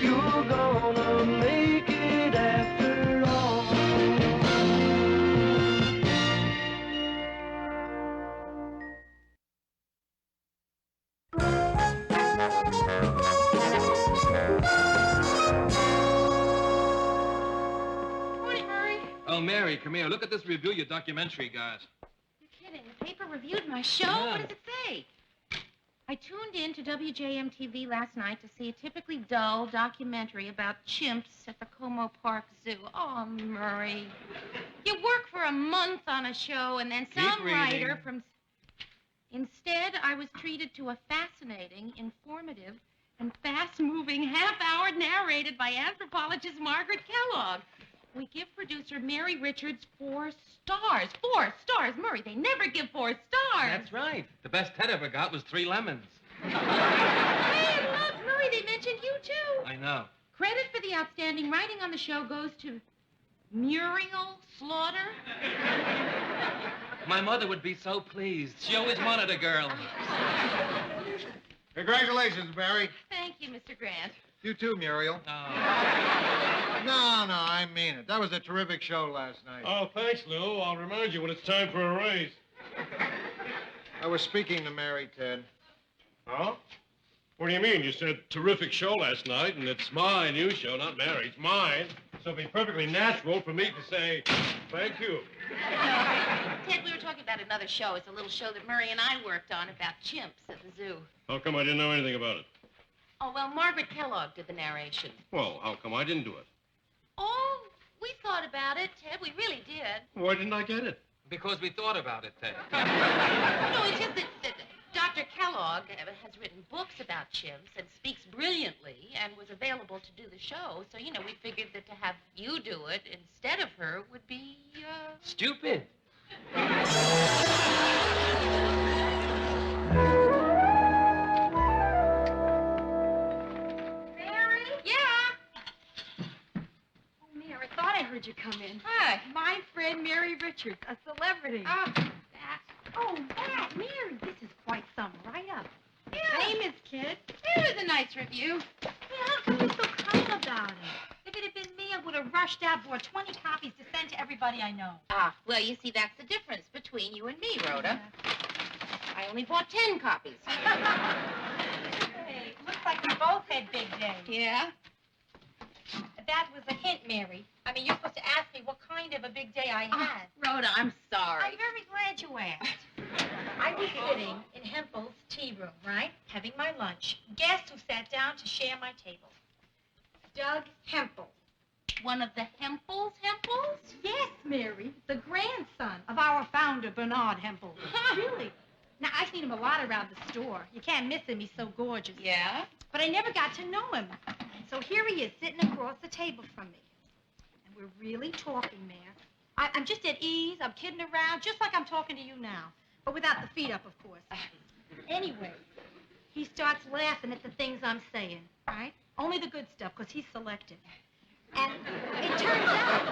You're gonna make it after all. Morning, Murray. Oh, Mary, come here. Look at this review your documentary got. You're kidding. The paper reviewed my show? Yeah. What does it say? I tuned in to WJM-TV last night to see a typically dull documentary about chimps at the Como Park Zoo. Oh, Murray. You work for a month on a show and then some Keep reading. writer from... Instead, I was treated to a fascinating, informative, and fast-moving half-hour narrated by anthropologist Margaret Kellogg. We give producer Mary Richards 4 stars. 4 stars, Murray. They never give 4 stars. That's right. The best Ted ever got was 3 lemons. Hey, look, Murray, they mentioned you, too. I know. Credit for the outstanding writing on the show goes to Muriel Slaughter. My mother would be so pleased. She always wanted a girl. Congratulations, Barry. Thank you, Mr. Grant. You too, Muriel. Oh. No, I mean it. That was a terrific show last night. Oh, thanks, Lou. I'll remind you when it's time for a raise. I was speaking to Mary, Ted. Huh? What do you mean? You said terrific show last night, and it's my new show, not Mary's. Mine. So it'd be perfectly natural for me to say thank you. Ted, we were talking about another show. It's a little show that Murray and I worked on about chimps at the zoo. How come I didn't know anything about it? Oh, well, Margaret Kellogg did the narration. Well, how come I didn't do it? Oh, we thought about it, Ted. We really did. Why didn't I get it? Because we thought about it, Ted. No, it's just that Dr. Kellogg has written books about chimps and speaks brilliantly and was available to do the show. So, we figured that to have you do it instead of her would be, Stupid. Mary? Yeah? Oh, Mary, I thought I heard you come in. Hi. My friend Mary Richards, a celebrity. Oh, that. Oh, that, Mary, this is quite some write-up. Yeah. Famous kid. It was a nice review. Yeah, how come you're so calm about it? If it had been me, I would have rushed out, bought 20 copies to send to everybody I know. Ah, well, you see, that's the difference between you and me, Rhoda. I only bought 10 copies. Hey, looks like we both had big days. Yeah? That was a hint, Mary. I mean, you're supposed to ask me what kind of a big day I had. Rhoda, I'm sorry. I'm very glad you asked. I was sitting in Hemples' tea room, right, having my lunch. Guess who sat down to share my table? Doug Hemples. One of the Hemples? Yes, Mary, the grandson of our founder, Bernard Hemples. Really? Now, I've seen him a lot around the store. You can't miss him. He's so gorgeous. Yeah? But I never got to know him. So here he is, sitting across the table from me. And we're really talking, Mayor. I'm just at ease. I'm kidding around, just like I'm talking to you now. But without the feet up, of course. Anyway, he starts laughing at the things I'm saying, right? Only the good stuff, because he's selective. And it turns out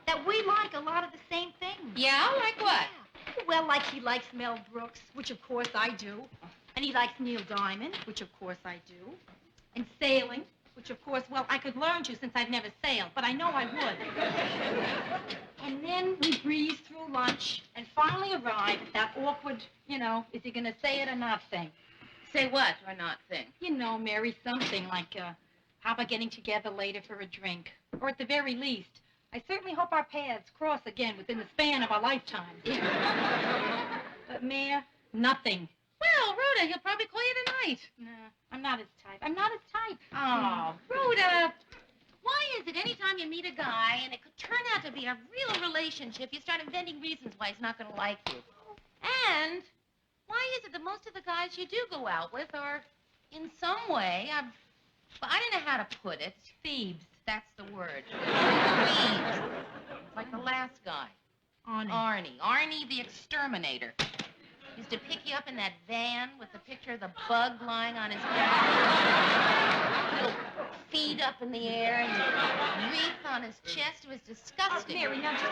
that we like a lot of the same things. Yeah? Like what? Yeah. Well, like he likes Mel Brooks, which of course I do. And he likes Neil Diamond, which of course I do. And sailing, which of course, well, I could learn to since I've never sailed, but I know I would. And then we breezed through lunch and finally arrived at that awkward, is he gonna say it or not thing. Say what or not thing? Mary, something like, how about getting together later for a drink? Or at the very least, I certainly hope our paths cross again within the span of our lifetimes. But, Mayor, nothing. Well, Rhoda, he'll probably call you tonight. No, I'm not his type. I'm not his type. Oh, Rhoda. Why is it anytime you meet a guy and it could turn out to be a real relationship, you start inventing reasons why he's not going to like you? And why is it that most of the guys you do go out with are, in some way, I don't know how to put it. Thieves. That's the word. Thieves. Like the last guy. Arnie the exterminator. Used to pick you up in that van with the picture of the bug lying on his back. Little feet up in the air and wreath on his chest. It was disgusting. Mary, now just...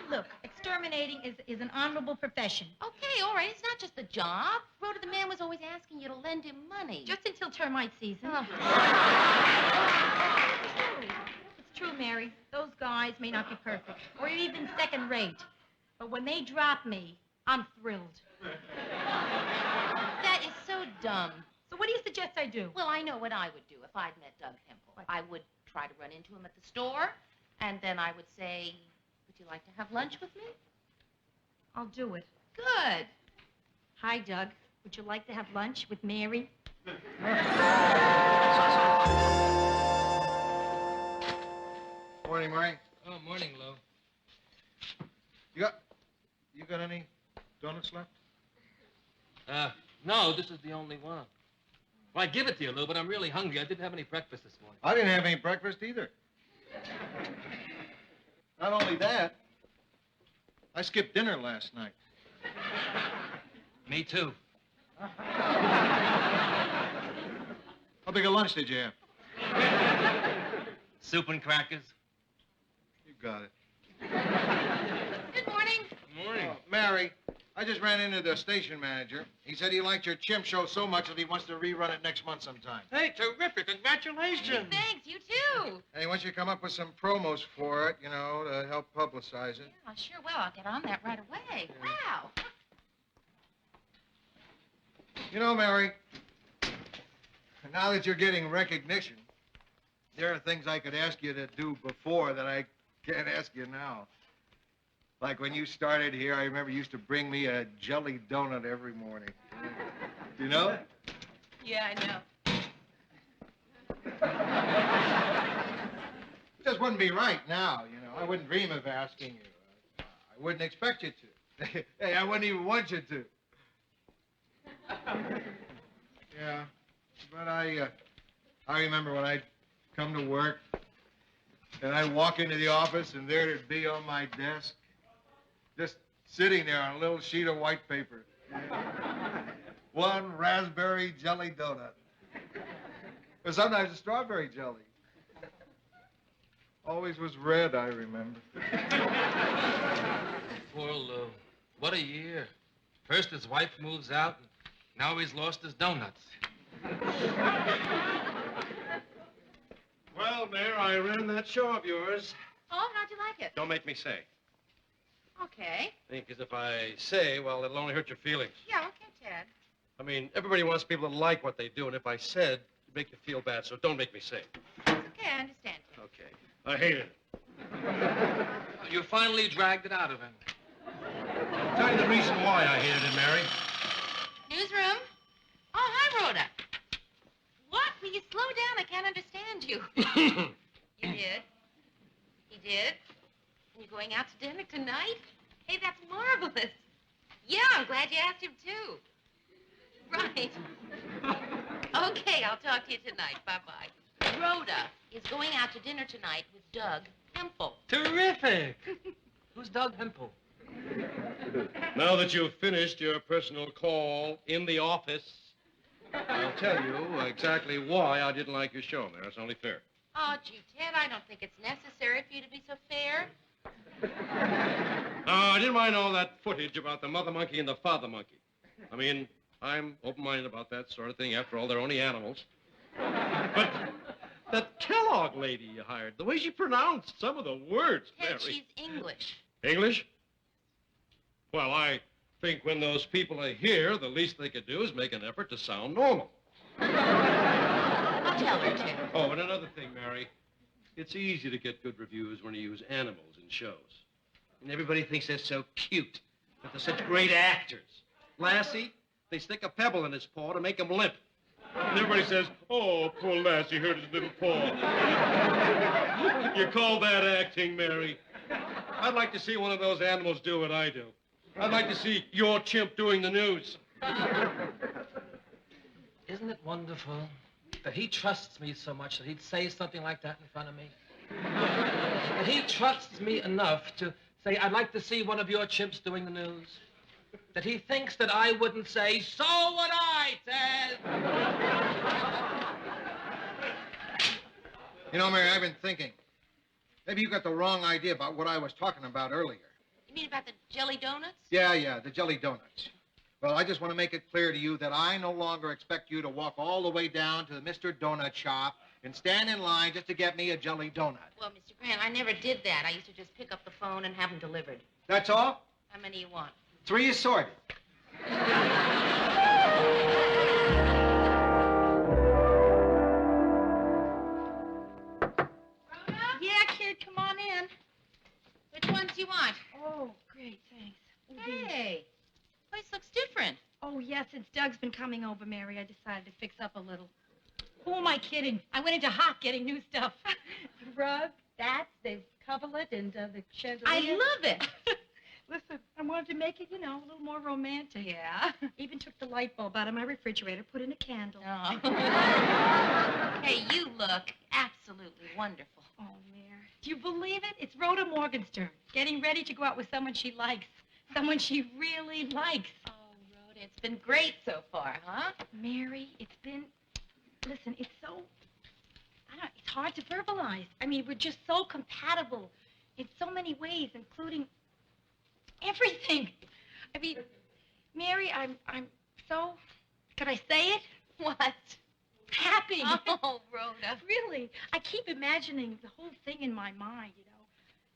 Look, exterminating is an honorable profession. Okay, all right. It's not just a job. Rhoda, the man was always asking you to lend him money. Just until termite season. Oh. It's true, Mary. Those guys may not be perfect, or even second rate. But when they drop me, I'm thrilled. That is so dumb. So what do you suggest I do? Well, I know what I would do if I'd met Doug Hempel. I would try to run into him at the store, and then I would say, would you like to have lunch with me? I'll do it. Good. Hi, Doug. Would you like to have lunch with Mary? Morning, Murray. Oh, morning, Lou. You got any donuts left? No, this is the only one. Well, I'd give it to you, Lou, but I'm really hungry. I didn't have any breakfast this morning. I didn't have any breakfast either. Not only that, I skipped dinner last night. Me too. How big a lunch did you have? Soup and crackers. You got it. Good morning. Morning. Mary, I just ran into the station manager. He said he liked your chimp show so much that he wants to rerun it next month sometime. Hey, terrific. Congratulations. Thanks, you too. And he wants you to come up with some promos for it, you know, to help publicize it. Yeah, I sure will. I'll get on that right away. Wow. You know, Mary, now that you're getting recognition, there are things I could ask you to do before that I can't ask you now. Like when you started here, I remember you used to bring me a jelly donut every morning. You know? Yeah, I know. It just wouldn't be right now, you know. I wouldn't dream of asking you. I wouldn't expect you to. Hey, I wouldn't even want you to. Yeah, but I remember when I'd come to work and I'd walk into the office and there it'd be on my desk, just sitting there on a little sheet of white paper. One raspberry jelly donut. Or sometimes a strawberry jelly. Always was red, I remember. Poor Lou. What a year. First his wife moves out, and now he's lost his donuts. Well, Mayor, I ran that show of yours. Oh, how'd you like it? Don't make me say. Okay. Because if I say, well, it'll only hurt your feelings. Yeah, okay, Ted. I mean, everybody wants people to like what they do, and if I said, it'd make you feel bad, so don't make me say. Okay, I understand. Okay. I hate it. You finally dragged it out of him. I'll tell you the reason why I hated it, Mary. Newsroom? Oh, hi, Rhoda. What? Will you slow down? I can't understand you. You did? He did? And you're going out to dinner tonight? Hey, that's marvelous. Yeah, I'm glad you asked him, too. Right. Okay, I'll talk to you tonight. Bye-bye. Rhoda is going out to dinner tonight with Doug Hempel. Terrific. Who's Doug Hempel? Now that you've finished your personal call in the office, I'll tell you exactly why I didn't like your show, Mayor. It's only fair. Oh, gee, Ted, I don't think it's necessary for you to be so fair. I didn't mind all that footage about the mother monkey and the father monkey. I mean, I'm open-minded about that sort of thing. After all, they're only animals. But that Kellogg lady you hired, the way she pronounced some of the words, Ted, Mary. she's English. English? Well, I think when those people are here, the least they could do is make an effort to sound normal. I'll tell her to. Oh, and another thing, Mary. It's easy to get good reviews when you use animals in shows. And everybody thinks they're so cute, that they're such great actors. Lassie, they stick a pebble in his paw to make him limp. And everybody says, oh, poor Lassie hurt his little paw. You call that acting, Mary? I'd like to see one of those animals do what I do. I'd like to see your chimp doing the news. Isn't it wonderful that he trusts me so much that he'd say something like that in front of me? That he trusts me enough to say, I'd like to see one of your chimps doing the news. That he thinks that I wouldn't say, so would I, Ted. You know, Mary, I've been thinking. Maybe you got the wrong idea about what I was talking about earlier. You mean about the jelly donuts? Yeah, the jelly donuts. Well, I just want to make it clear to you that I no longer expect you to walk all the way down to the Mr. Donut shop and stand in line just to get me a jelly donut. Well, Mr. Grant, I never did that. I used to just pick up the phone and have them delivered. That's all? How many you want? 3 assorted. Yeah, kid, come on in. Which ones do you want? Oh, great, thanks. Hey, place looks different. Oh, yes, since Doug's been coming over, Mary, I decided to fix up a little. Who am I kidding? I went into Hot getting new stuff. The rug, that, the coverlet, and the chandelier. I love it. Listen, I wanted to make it, a little more romantic. Yeah. Even took the light bulb out of my refrigerator, put in a candle. Oh. Hey, you look absolutely wonderful. Oh, Mary. Do you believe it? It's Rhoda Morgenstern, getting ready to go out with someone she likes. Someone she really likes. Oh, Rhoda, it's been great so far, huh? Mary, it's been... Listen, it's so... it's hard to verbalize. I mean, we're just so compatible in so many ways, including everything. I mean, Mary, I'm so... Could I say it? What? Happy. Oh, Rhoda. Really. I keep imagining the whole thing in my mind,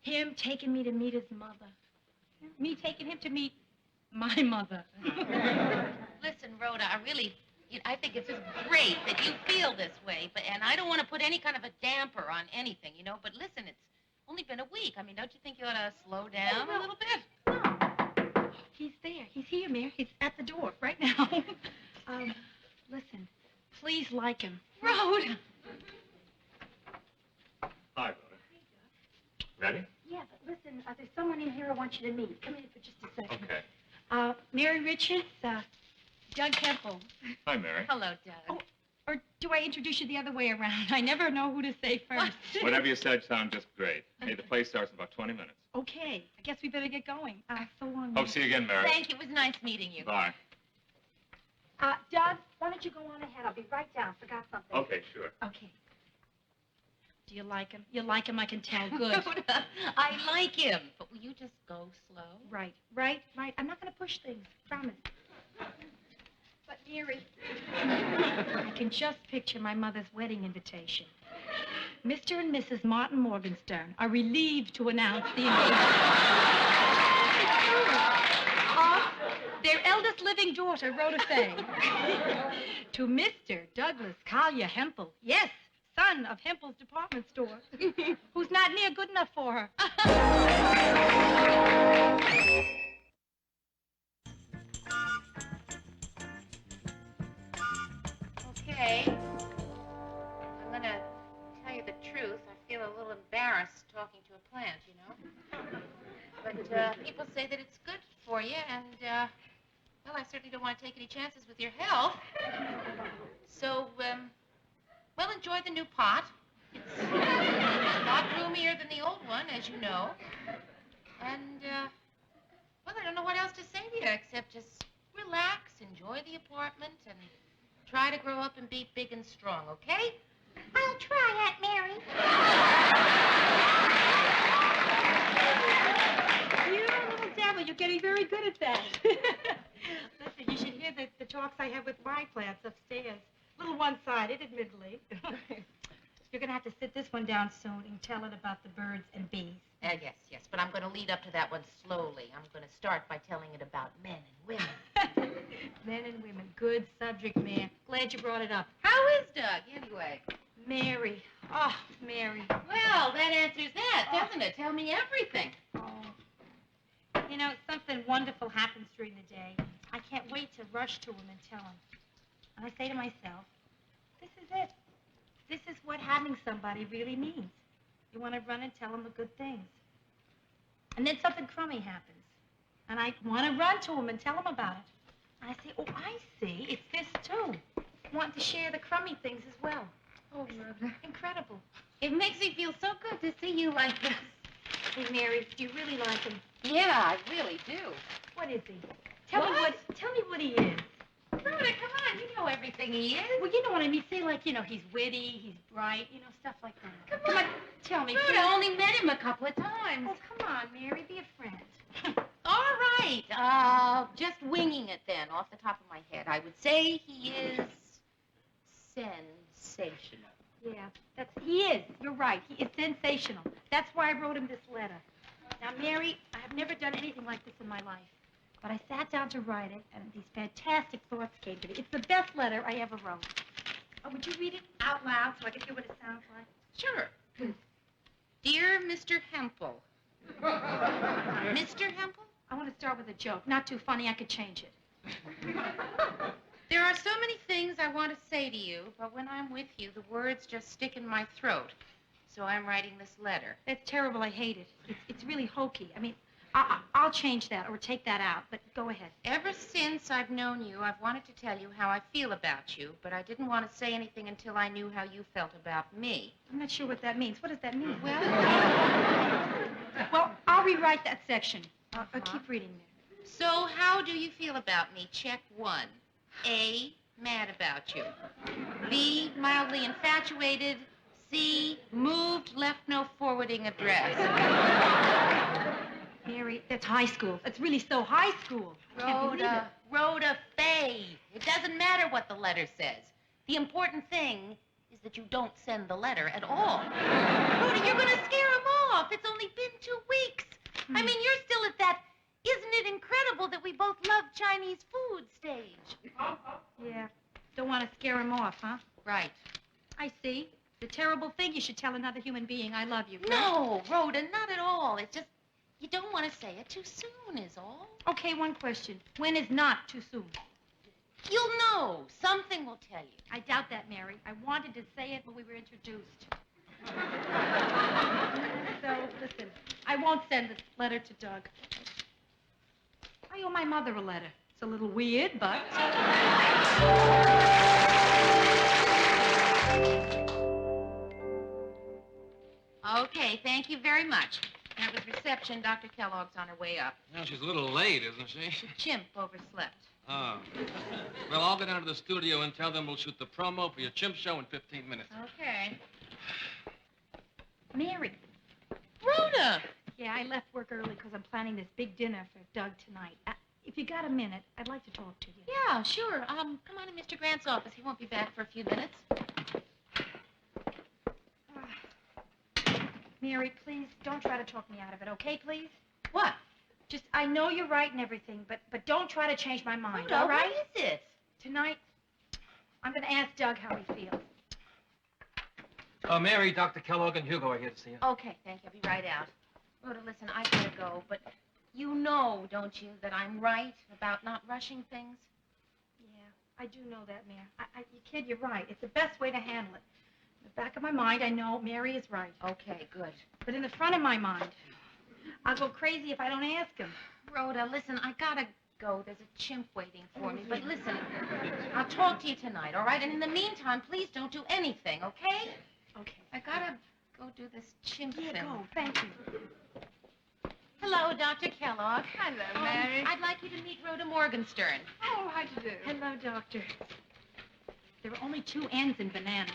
Him taking me to meet his mother. Me taking him to meet my mother. Listen, Rhoda, I think it's just great that you feel this way, and I don't want to put any kind of a damper on anything, but listen, it's only been a week. I mean, don't you think you ought to slow down a little bit? No. He's there. He's here, Mary. He's at the door right now. Listen, please like him. Rhoda. Hi, Rhoda. Ready? Yeah, but listen, there's someone in here I want you to meet. Come in for just a second. Okay. Mary Richards, Doug Hemples. Hi, Mary. Hello, Doug. Oh, or do I introduce you the other way around? I never know who to say first. Whatever you said sounds just great. Hey, the play starts in about 20 minutes. Okay, I guess we better get going. So long. Hope to see you again, Mary. Thank you. It was nice meeting you. Bye. Doug, why don't you go on ahead? I'll be right down. Forgot something. Okay, sure. Okay. Do you like him? You like him, I can tell. Good. Rhoda, I like him, but will you just go slow? Right. I'm not going to push things. Promise. But, Mary, I can just picture my mother's wedding invitation. Mr. and Mrs. Martin Morgenstern are relieved to announce the engagement of their eldest living daughter, Rhoda Fay, to Mr. Douglas Collier Hempel. Yes, son of Hemples Department Store, who's not near good enough for her. Okay. I'm going to tell you the truth. I feel a little embarrassed talking to a plant, But people say that it's good for you, and, well, I certainly don't want to take any chances with your health. So, well, enjoy the new pot. It's a lot roomier than the old one, as you know. And, well, I don't know what else to say to you except just relax, enjoy the apartment, and try to grow up and be big and strong, okay? I'll try, Aunt Mary. You little devil, you're getting very good at that. Listen, you should hear the talks I have with my plants upstairs. A little one-sided, admittedly. You're going to have to sit this one down soon and tell it about the birds and bees. Yes, but I'm going to lead up to that one slowly. I'm going to start by telling it about men and women. Men and women. Good subject, Mary. Glad you brought it up. How is Doug, anyway? Mary. Oh, Mary. Well, that answers that, doesn't it? Tell me everything. Oh. Something wonderful happens during the day. I can't wait to rush to him and tell him. And I say to myself, this is it. This is what having somebody really means. You want to run and tell him the good things. And then something crummy happens. And I want to run to him and tell him about it. And I say, oh, I see. It's this, too. Want to share the crummy things as well. Oh, Mother. Incredible. It makes me feel so good to see you like this. Hey, Mary, do you really like him? Yeah, I really do. What is he? Tell me what he is. Rhoda, come on. You know everything he is. Well, you know what I mean. Say, like, he's witty, he's bright, stuff like that. Come on. Tell me, Rhoda, please. I only met him a couple of times. Oh, come on, Mary. Be a friend. Just winging it then, off the top of my head. I would say he is sensational. Yeah, he is. You're right. He is sensational. That's why I wrote him this letter. Now, Mary, I have never done anything like this in my life. But I sat down to write it, and these fantastic thoughts came to me. It's the best letter I ever wrote. Oh, would you read it out loud so I can hear what it sounds like? Sure. Dear Mr. Hempel. Mr. Hempel? I want to start with a joke. Not too funny. I could change it. There are so many things I want to say to you, but when I'm with you, the words just stick in my throat. So I'm writing this letter. That's terrible. I hate it. It's really hokey. I mean, I'll change that or take that out, but go ahead. Ever since I've known you, I've wanted to tell you how I feel about you, but I didn't want to say anything until I knew how you felt about me. I'm not sure what that means. What does that mean? Well, I'll rewrite that section. I'll keep reading there. So how do you feel about me? Check 1. A, mad about you. B, mildly infatuated. C, moved, left no forwarding address. Mary, that's high school. That's really so high school. Rhoda Fay. It doesn't matter what the letter says. The important thing is that you don't send the letter at all. Rhoda, you're going to scare him off. It's only been 2 weeks. I mean, you're still at that, isn't it incredible that we both love Chinese food stage? Yeah. Don't want to scare him off, huh? Right. I see. It's a terrible thing you should tell another human being I love you. No, Rhoda, not at all. It's just, you don't want to say it too soon is all. Okay, one question. When is not too soon? You'll know. Something will tell you. I doubt that, Mary. I wanted to say it when we were introduced. So, listen, I won't send the letter to Doug. I owe my mother a letter. It's a little weird, but... Okay, thank you very much. That was reception. Dr. Kellogg's on her way up. Well, she's a little late, isn't she? The chimp overslept. Oh. Well, I'll go down to the studio and tell them we'll shoot the promo for your chimp show in 15 minutes. Okay. Mary. Rhoda! Yeah, I left work early because I'm planning this big dinner for Doug tonight. If you got a minute, I'd like to talk to you. Yeah, sure. Come on to Mr. Grant's office. He won't be back for a few minutes. Mary, please, don't try to talk me out of it, okay, please? What? Just, I know you're right and everything, but don't try to change my mind, Rhoda, all right? what is it? Tonight, I'm going to ask Doug how he feels. Mary, Dr. Kellogg, and Hugo are here to see you. Okay, thank you. I'll be right out. Rhoda, listen, I gotta go, but you know, don't you, that I'm right about not rushing things? Yeah, I do know that, Mary. You kid, you're right. It's the best way to handle it. In the back of my mind, I know Mary is right. Okay, good. But in the front of my mind, I'll go crazy if I don't ask him. Rhoda, listen, I gotta go. There's a chimp waiting for me. But listen, I'll talk to you tonight, all right? And in the meantime, please don't do anything, okay? Okay. I gotta go do this chimp thing. Yeah, go. Thank you. Hello, Dr. Kellogg. Hello, Mary. I'd like you to meet Rhoda Morgenstern. Oh, how do you do? Hello, doctor. There are only 2 N's in banana.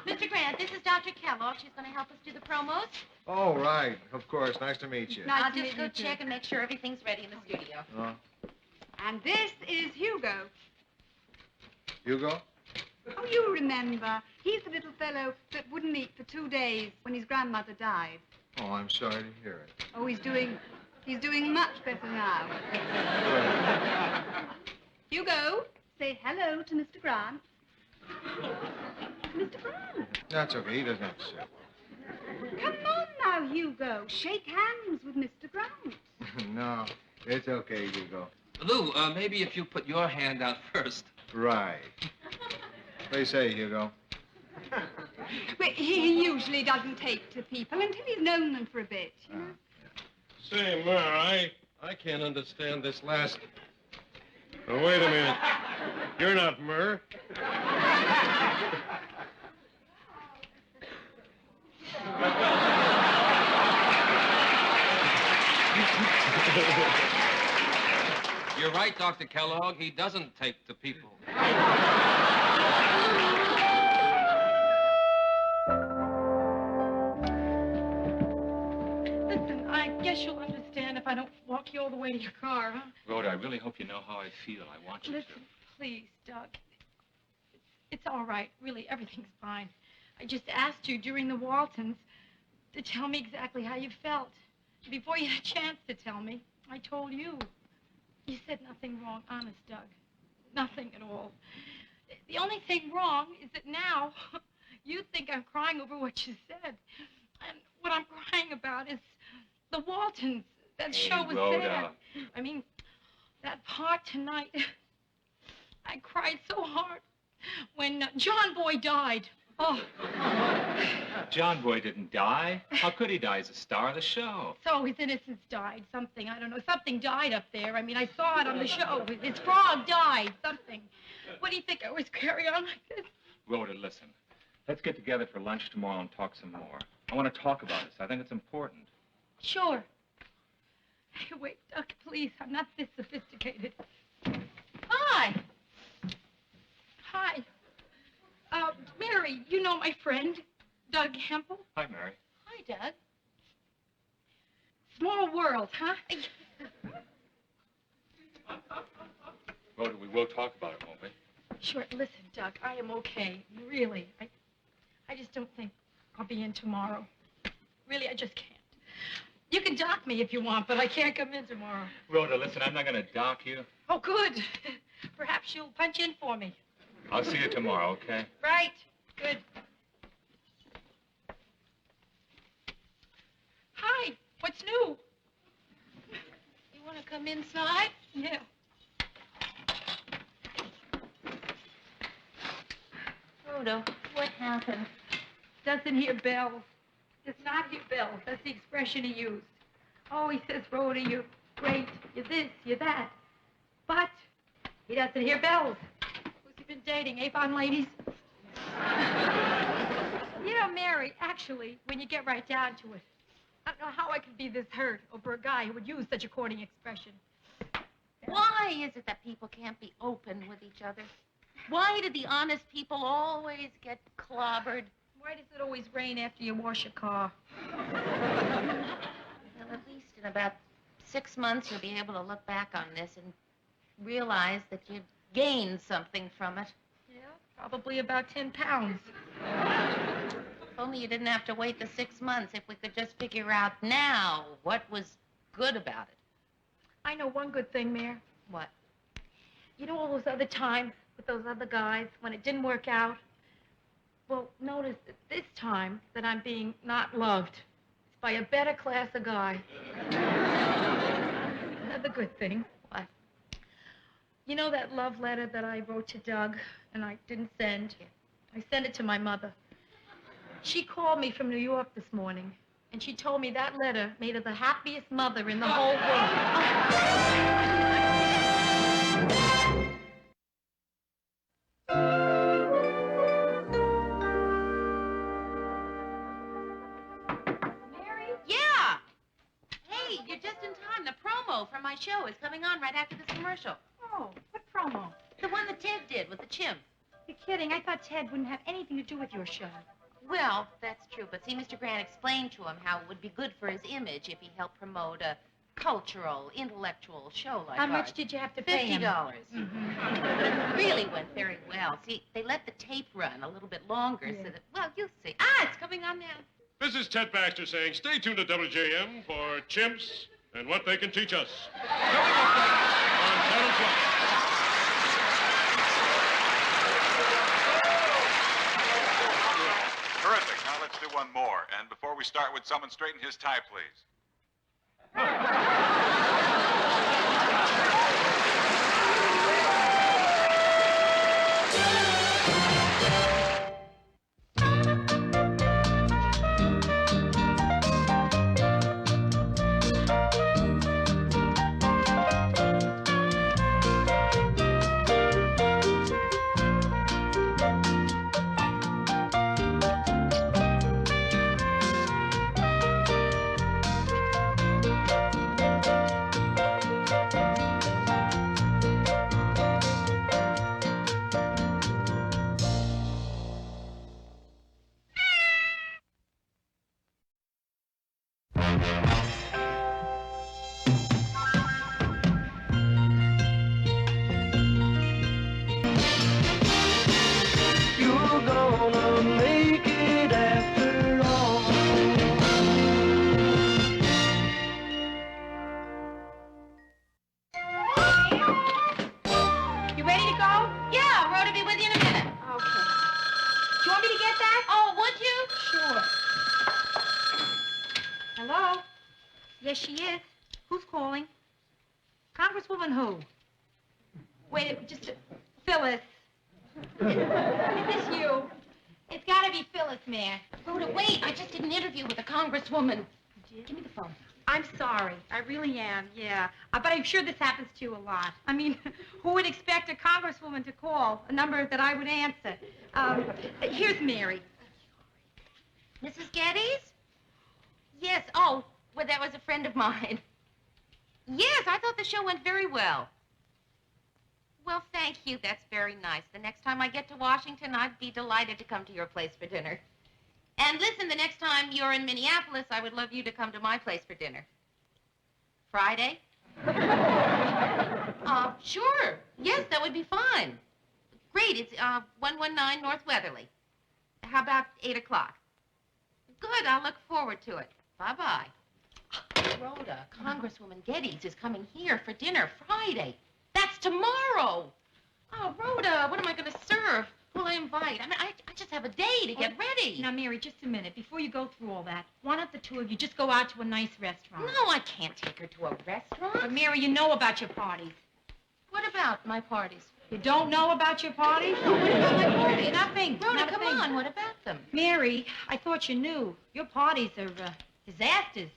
Mr. Grant, this is Dr. Kellogg. She's going to help us do the promos. Oh, right. Of course. Nice to meet you. Nice I'll to just meet go you, too. check and make sure everything's ready in the studio. And this is Hugo. Hugo? Oh, you remember. He's the little fellow that wouldn't eat for 2 days when his grandmother died. Oh, I'm sorry to hear it. Oh, he's doing much better now. Hugo, say hello to Mr. Grant. Mr. Grant. That's okay. He doesn't have to sit. Come on now, Hugo. Shake hands with Mr. Grant. No, it's okay, Hugo. Lou, maybe if you put your hand out first. Right. What do you say, Hugo? Well, he usually doesn't take to people until he's known them for a bit, you know? Say, Mer, I can't understand this last... Oh, wait a minute. You're not Mer. You're right, Dr. Kellogg. He doesn't take to people. Listen, guess you'll understand if I don't walk you all the way to your car, huh? Rhoda, I really hope you know how I feel. I want you Listen, please, Doug. It's all right. Really, everything's fine. I just asked you during the Waltons to tell me exactly how you felt. Before you had a chance to tell me, I told you. You said nothing wrong, honest, Doug. Nothing at all. The only thing wrong is that now you think I'm crying over what you said. And what I'm crying about is the Waltons. That show was Rhoda. sad. I mean, that part tonight. I cried so hard when John Boy died. Oh. John Boy didn't die. How could he die? He's a star of the show. So his innocence died. Something, I don't know. Something died up there. I mean, I saw it on the show. His frog died. Something. What do you think? I always carry on like this? Rhoda, listen. Let's get together for lunch tomorrow and talk some more. I want to talk about this. I think it's important. Sure. Hey, wait, Doug, please. I'm not this sophisticated. Hi. Hi. Mary, you know my friend, Doug Hemples? Hi, Mary. Hi, Doug. Small world, huh? Rhoda, we will talk about it, won't we? Sure. Listen, Doug, I am okay. Really. I just don't think I'll be in tomorrow. Really, I just can't. You can dock me if you want, but I can't come in tomorrow. Rhoda, listen, I'm not going to dock you. Oh, good. Perhaps you'll punch in for me. I'll see you tomorrow, okay? Right. Good. Hi. What's new? You want to come inside? Yeah. Rhoda, what happened? Doesn't hear bells. Does not hear bells. That's the expression he used. Oh, he says, Rhoda, you're great. You're this, you're that. But he doesn't hear bells. Who's he been dating? Avon ladies? You know, Mary, actually, when you get right down to it, I don't know how I could be this hurt over a guy who would use such a courting expression. Why is it that people can't be open with each other? Why do the honest people always get clobbered? Why does it always rain after you wash your car? Well, at least in about 6 months, you'll be able to look back on this and realize that you gained something from it. Yeah, probably about 10 pounds. If only you didn't have to wait the 6 months. If we could just figure out now what was good about it. I know one good thing, Mayor. What? You know all those other times with those other guys when it didn't work out? Well, notice that this time that I'm being not loved. It's by a better class of guy. Another good thing. What? You know that love letter that I wrote to Doug and I didn't send? Yeah. I sent it to my mother. She called me from New York this morning, and she told me that letter made her the happiest mother in the whole world. Mary? Yeah! Hey, you're just in time. The promo for my show is coming on right after this commercial. Oh, what promo? The one that Ted did with the chimp. You're kidding. I thought Ted wouldn't have anything to do with your show. Well, that's true, but see, Mr. Grant explained to him how it would be good for his image if he helped promote a cultural, intellectual show like How ours. much did you have to pay him? $50. But it really went very well. See, they let the tape run a little bit longer so that, well, you'll see. Ah, it's coming on now. This is Ted Baxter saying, stay tuned to WJM for Chimps and what they can teach us. Coming up next on Channel 12. Terrific. Now let's do one more. And before we start, would someone straighten his tie, please? Hello? Yes, she is. Who's calling? Congresswoman who? Wait, just Phyllis. Is this you? It's got to be Phyllis, Mayor. Rhoda, wait. I just did an interview with a congresswoman. Give me the phone. I'm sorry. I really am, yeah. But I'm sure this happens to you a lot. I mean, who would expect a congresswoman to call a number that I would answer? Here's Mary. Mrs. Geddes? Yes. Oh, well, that was a friend of mine. Yes, I thought the show went very well. Well, thank you. That's very nice. The next time I get to Washington, I'd be delighted to come to your place for dinner. And listen, the next time you're in Minneapolis, I would love you to come to my place for dinner. Friday? Sure. Yes, that would be fine. Great. It's 119 North Weatherly. How about 8 o'clock? Good. I'll look forward to it. Bye-bye. Rhoda, Congresswoman Geddes is coming here for dinner Friday. That's tomorrow. Oh, Rhoda, what am I going to serve? Who'll I invite? I mean, I just have a day to get ready. Now, Mary, just a minute. Before you go through all that, why don't the two of you just go out to a nice restaurant? No, I can't take her to a restaurant. But, Mary, you know about your parties. What about my parties? You don't know about your parties? No, what about my parties? Nothing. Rhoda, Not a come thing. on. What about them? Mary, I thought you knew. Your parties are disasters.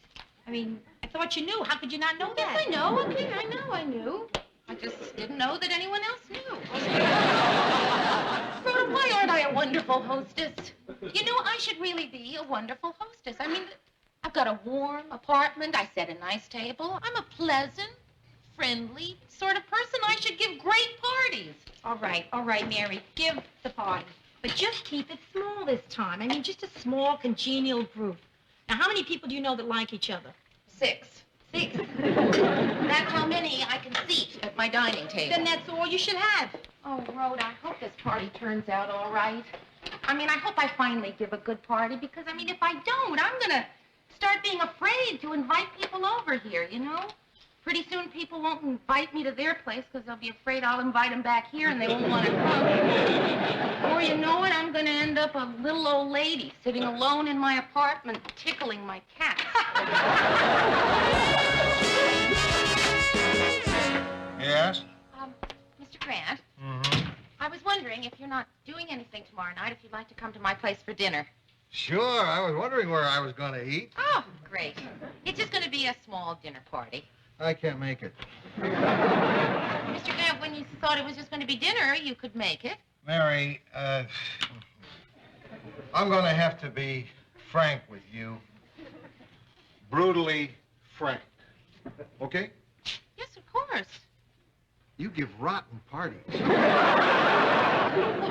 I mean, I thought you knew. How could you not know that? Yes, I know. Okay, I knew. I just didn't know that anyone else knew. Rhoda, why aren't I a wonderful hostess? You know, I should really be a wonderful hostess. I mean, I've got a warm apartment. I set a nice table. I'm a pleasant, friendly sort of person. I should give great parties. All right, Mary. Give the party. But just keep it small this time. I mean, just a small, congenial group. Now, how many people do you know that like each other? 6. That's how many I can seat at my dining table. Then that's all you should have. Oh, Rhoda, I hope this party turns out all right. I mean, I hope I finally give a good party because, I mean, if I don't, I'm going to start being afraid to invite people over here, you know? Pretty soon people won't invite me to their place because they'll be afraid I'll invite them back here and they won't want to come. Before you know it, I'm going to end up a little old lady sitting alone in my apartment tickling my cat. Yes? Mr. Grant, Mm-hmm. I was wondering if you're not doing anything tomorrow night, if you'd like to come to my place for dinner. Sure. I was wondering where I was going to eat. Oh, great. It's just going to be a small dinner party. I can't make it. Mr. Grant, when you thought it was just going to be dinner, you could make it. Mary, I'm going to have to be frank with you. Brutally frank. Okay? Yes, of course. You give rotten parties. Well,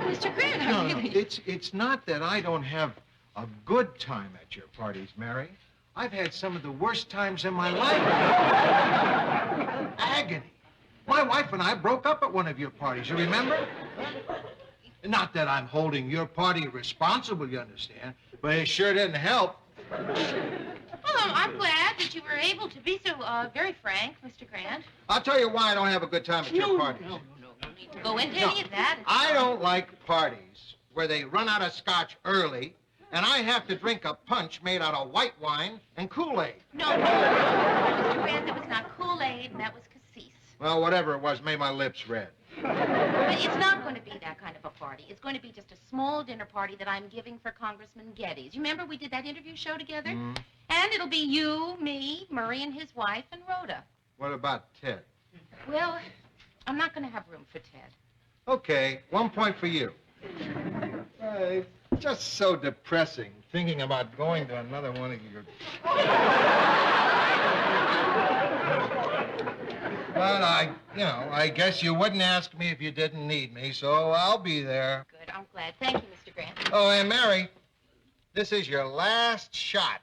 Mr. Grant, I No, really... it's not that I don't have a good time at your parties, Mary. I've had some of the worst times in my life. Agony. My wife and I broke up at one of your parties, you remember? Not that I'm holding your party responsible, you understand, but it sure didn't help. Well, I'm glad that you were able to be so very frank, Mr. Grant. I'll tell you why I don't have a good time at your parties. No need to go into any of that. I don't like parties where they run out of scotch early and I have to drink a punch made out of white wine and Kool-Aid. No, Mr. Grant, that was not Kool-Aid, and that was cassis. Well, whatever it was made my lips red. But it's not going to be that kind of a party. It's going to be just a small dinner party that I'm giving for Congressman Geddes. You remember we did that interview show together? Mm. And it'll be you, me, Murray and his wife, and Rhoda. What about Ted? Well, I'm not going to have room for Ted. Okay, 1 point for you. It's just so depressing thinking about going to another one of your... But I guess you wouldn't ask me if you didn't need me, so I'll be there. Good, I'm glad. Thank you, Mr. Grant. Oh, and Mary, this is your last shot.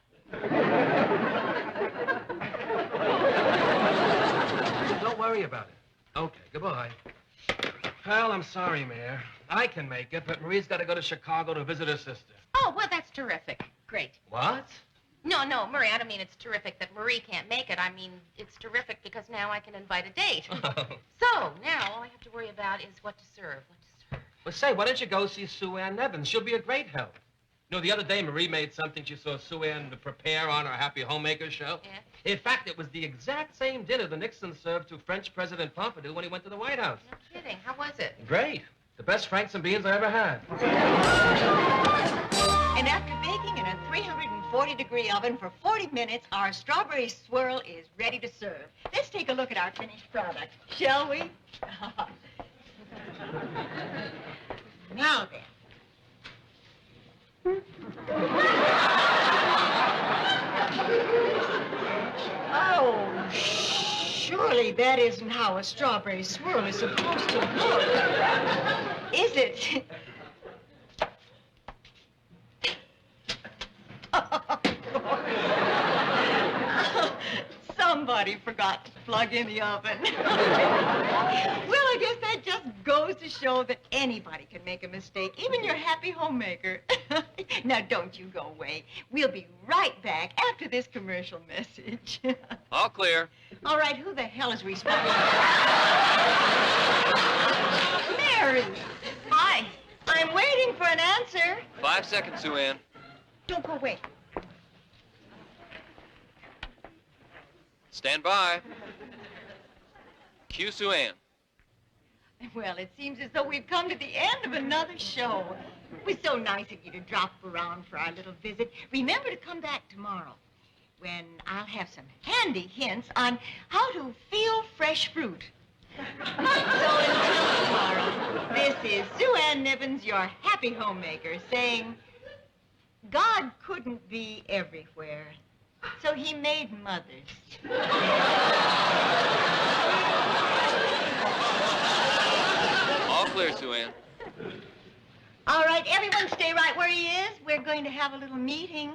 Don't worry about it. Okay, goodbye. Well, I'm sorry, Mayor. I can make it, but Marie's got to go to Chicago to visit her sister. Oh, well, that's terrific. Great. What? No, Murray, I don't mean it's terrific that Marie can't make it. I mean, it's terrific because now I can invite a date. So, now all I have to worry about is what to serve. Well, say, why don't you go see Sue Ann Nevins? She'll be a great help. You know, the other day, Marie made something she saw Sue Ann prepare on her Happy Homemaker show. Yeah? In fact, it was the exact same dinner the Nixon served to French President Pompidou when he went to the White House. No kidding. How was it? Great. The best franks and beans I ever had. And after baking in a 340-degree oven for 40 minutes, our strawberry swirl is ready to serve. Let's take a look at our finished product, shall we? Now then. Oh, surely that isn't how a strawberry swirl is supposed to look. Is it? Somebody forgot to plug in the oven. Well, I guess that just goes to show that anybody can make a mistake, even your happy homemaker. Now, don't you go away. We'll be right back after this commercial message. All clear. All right, who the hell is responsible? Mary! Hi. I'm waiting for an answer. 5 seconds, Sue Ann. Don't go away. Stand by. Cue Sue Ann. Well, it seems as though we've come to the end of another show. It was so nice of you to drop around for our little visit. Remember to come back tomorrow when I'll have some handy hints on how to feel fresh fruit. So until tomorrow, this is Sue Ann Nibbins, your happy homemaker, saying, God couldn't be everywhere, so he made mothers. All clear, Sue Ann. All right, everyone stay right where he is. We're going to have a little meeting.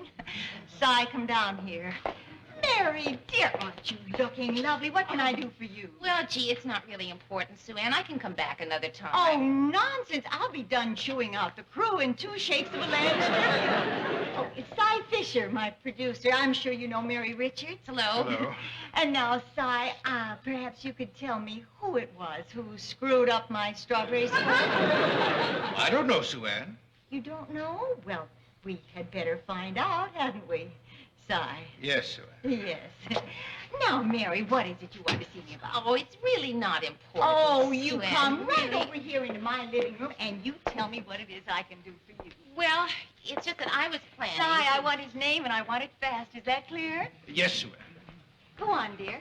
Cy, come down here. Mary, dear, aren't you looking lovely? What can I do for you? Well, gee, it's not really important, Sue Ann. I can come back another time. Oh, nonsense. I'll be done chewing out the crew in 2 shakes of a lamb steak. Oh, it's Cy Fisher, my producer. I'm sure you know Mary Richards. Hello. Hello. And now, Cy, perhaps you could tell me who it was who screwed up my strawberry swirl. I don't know, Sue Ann. You don't know? Well, we had better find out, hadn't we? Cy. Yes, Sue Ann. Yes. Now, Mary, what is it you want to see me about? Oh, it's really not important. Oh, you Sue Ann, come right really. over here into my living room and you tell me what it is I can do for you. Well, it's just that I was planning. Cy, I want his name and I want it fast. Is that clear? Yes, Sue Ann. Go on, dear.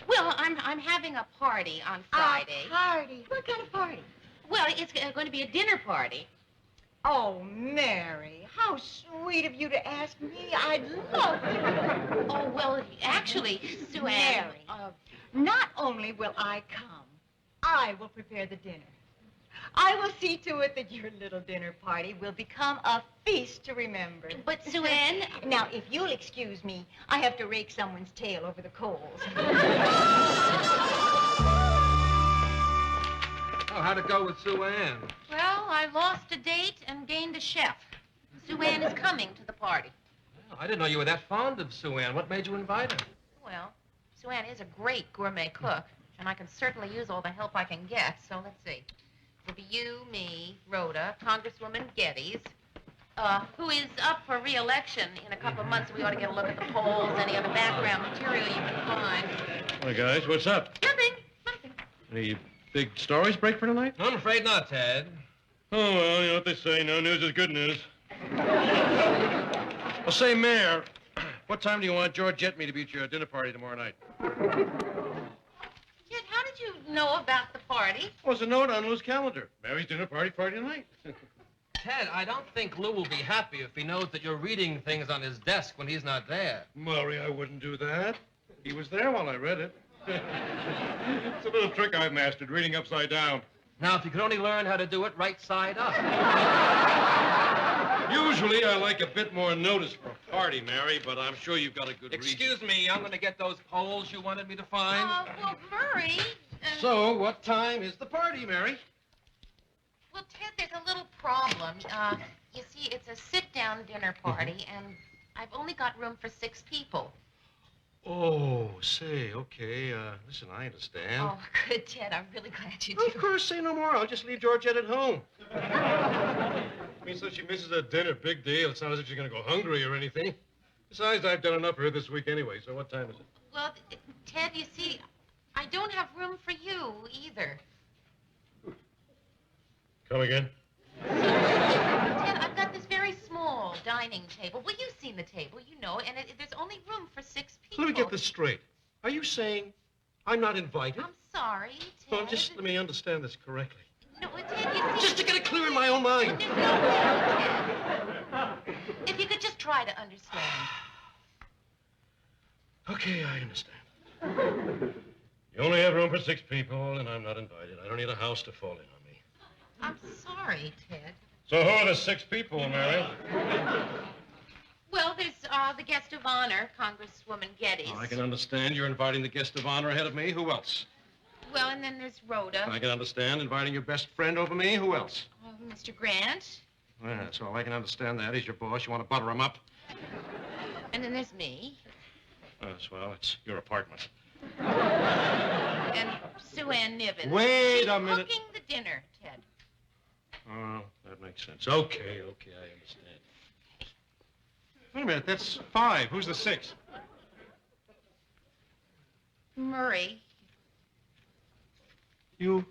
Well, I'm having a party on Friday. A party. What kind of party? Well, it's going to be a dinner party. Oh, Mary, how sweet of you to ask me. I'd love to. Oh, well, actually, Sue Ann. Mary, not only will I come, I will prepare the dinner. I will see to it that your little dinner party will become a feast to remember. But, Sue Ann... Now, if you'll excuse me, I have to rake someone's tail over the coals. Oh, how'd it go with Sue Ann? Well, I lost a date and gained a chef. Sue Ann is coming to the party. Well, I didn't know you were that fond of Sue Ann. What made you invite her? Well, Sue Ann is a great gourmet cook, and I can certainly use all the help I can get. So let's see. It'll be you, me, Rhoda, Congresswoman Geddes, who is up for re-election in a couple of months. We ought to get a look at the polls, any other background material you can find. Hey, guys, what's up? Nothing. Nothing. Any big stories break for tonight? I'm afraid not, Ted. Oh, well, you know what they say. No news is good news. Well, say, Mayor, what time do you want Georgette and me to be at your dinner party tomorrow night? Ted, how did you know about the party? Oh, it's a note on Lou's calendar. Mary's dinner party tonight. Ted, I don't think Lou will be happy if he knows that you're reading things on his desk when he's not there. Murray, I wouldn't do that. He was there while I read it. It's a little trick I've mastered, reading upside down. Now, if you could only learn how to do it right side up. Usually I like a bit more notice for a party, Mary, but I'm sure you've got a good reason. Excuse me, I'm going to get those polls you wanted me to find. Well, Murray... So, what time is the party, Mary? Well, Ted, there's a little problem. You see, it's a sit-down dinner party, and I've only got room for 6 people. Oh, say, okay. Listen, I understand. Oh, good, Ted. I'm really glad you do. Of course, say no more. I'll just leave Georgette at home. I mean, so she misses her dinner. Big deal. It's not as if she's going to go hungry or anything. Besides, I've done enough for her this week anyway, so what time is it? Well, Ted, you see, I don't have room for you either. Come again? Ted, I've got this very small dining table. Well, you've seen the table, you know, and there's only room for 6 people. Let me get this straight. Are you saying I'm not invited? I'm sorry, Ted. Well, just let me understand this correctly. No, Ted, you see... Just to get it clear in my own mind. No, Ted. If you could just try to understand. Okay, I understand. You only have room for 6 people, and I'm not invited. I don't need a house to fall in on me. I'm sorry, Ted. So who are the 6 people, Mary? Well, there's the guest of honor, Congresswoman Geddes. I can understand you're inviting the guest of honor ahead of me. Who else? Well, and then there's Rhoda. I can understand inviting your best friend over me. Who else? Mr. Grant. Well, that's all. I can understand that. He's your boss. You want to butter him up? And then there's me. Well, it's your apartment. And Sue Ann Niven. Wait She's a minute. cooking the dinner, Ted. Oh, that makes sense. Okay, I understand. Wait a minute, that's 5. Who's the 6th? Murray. You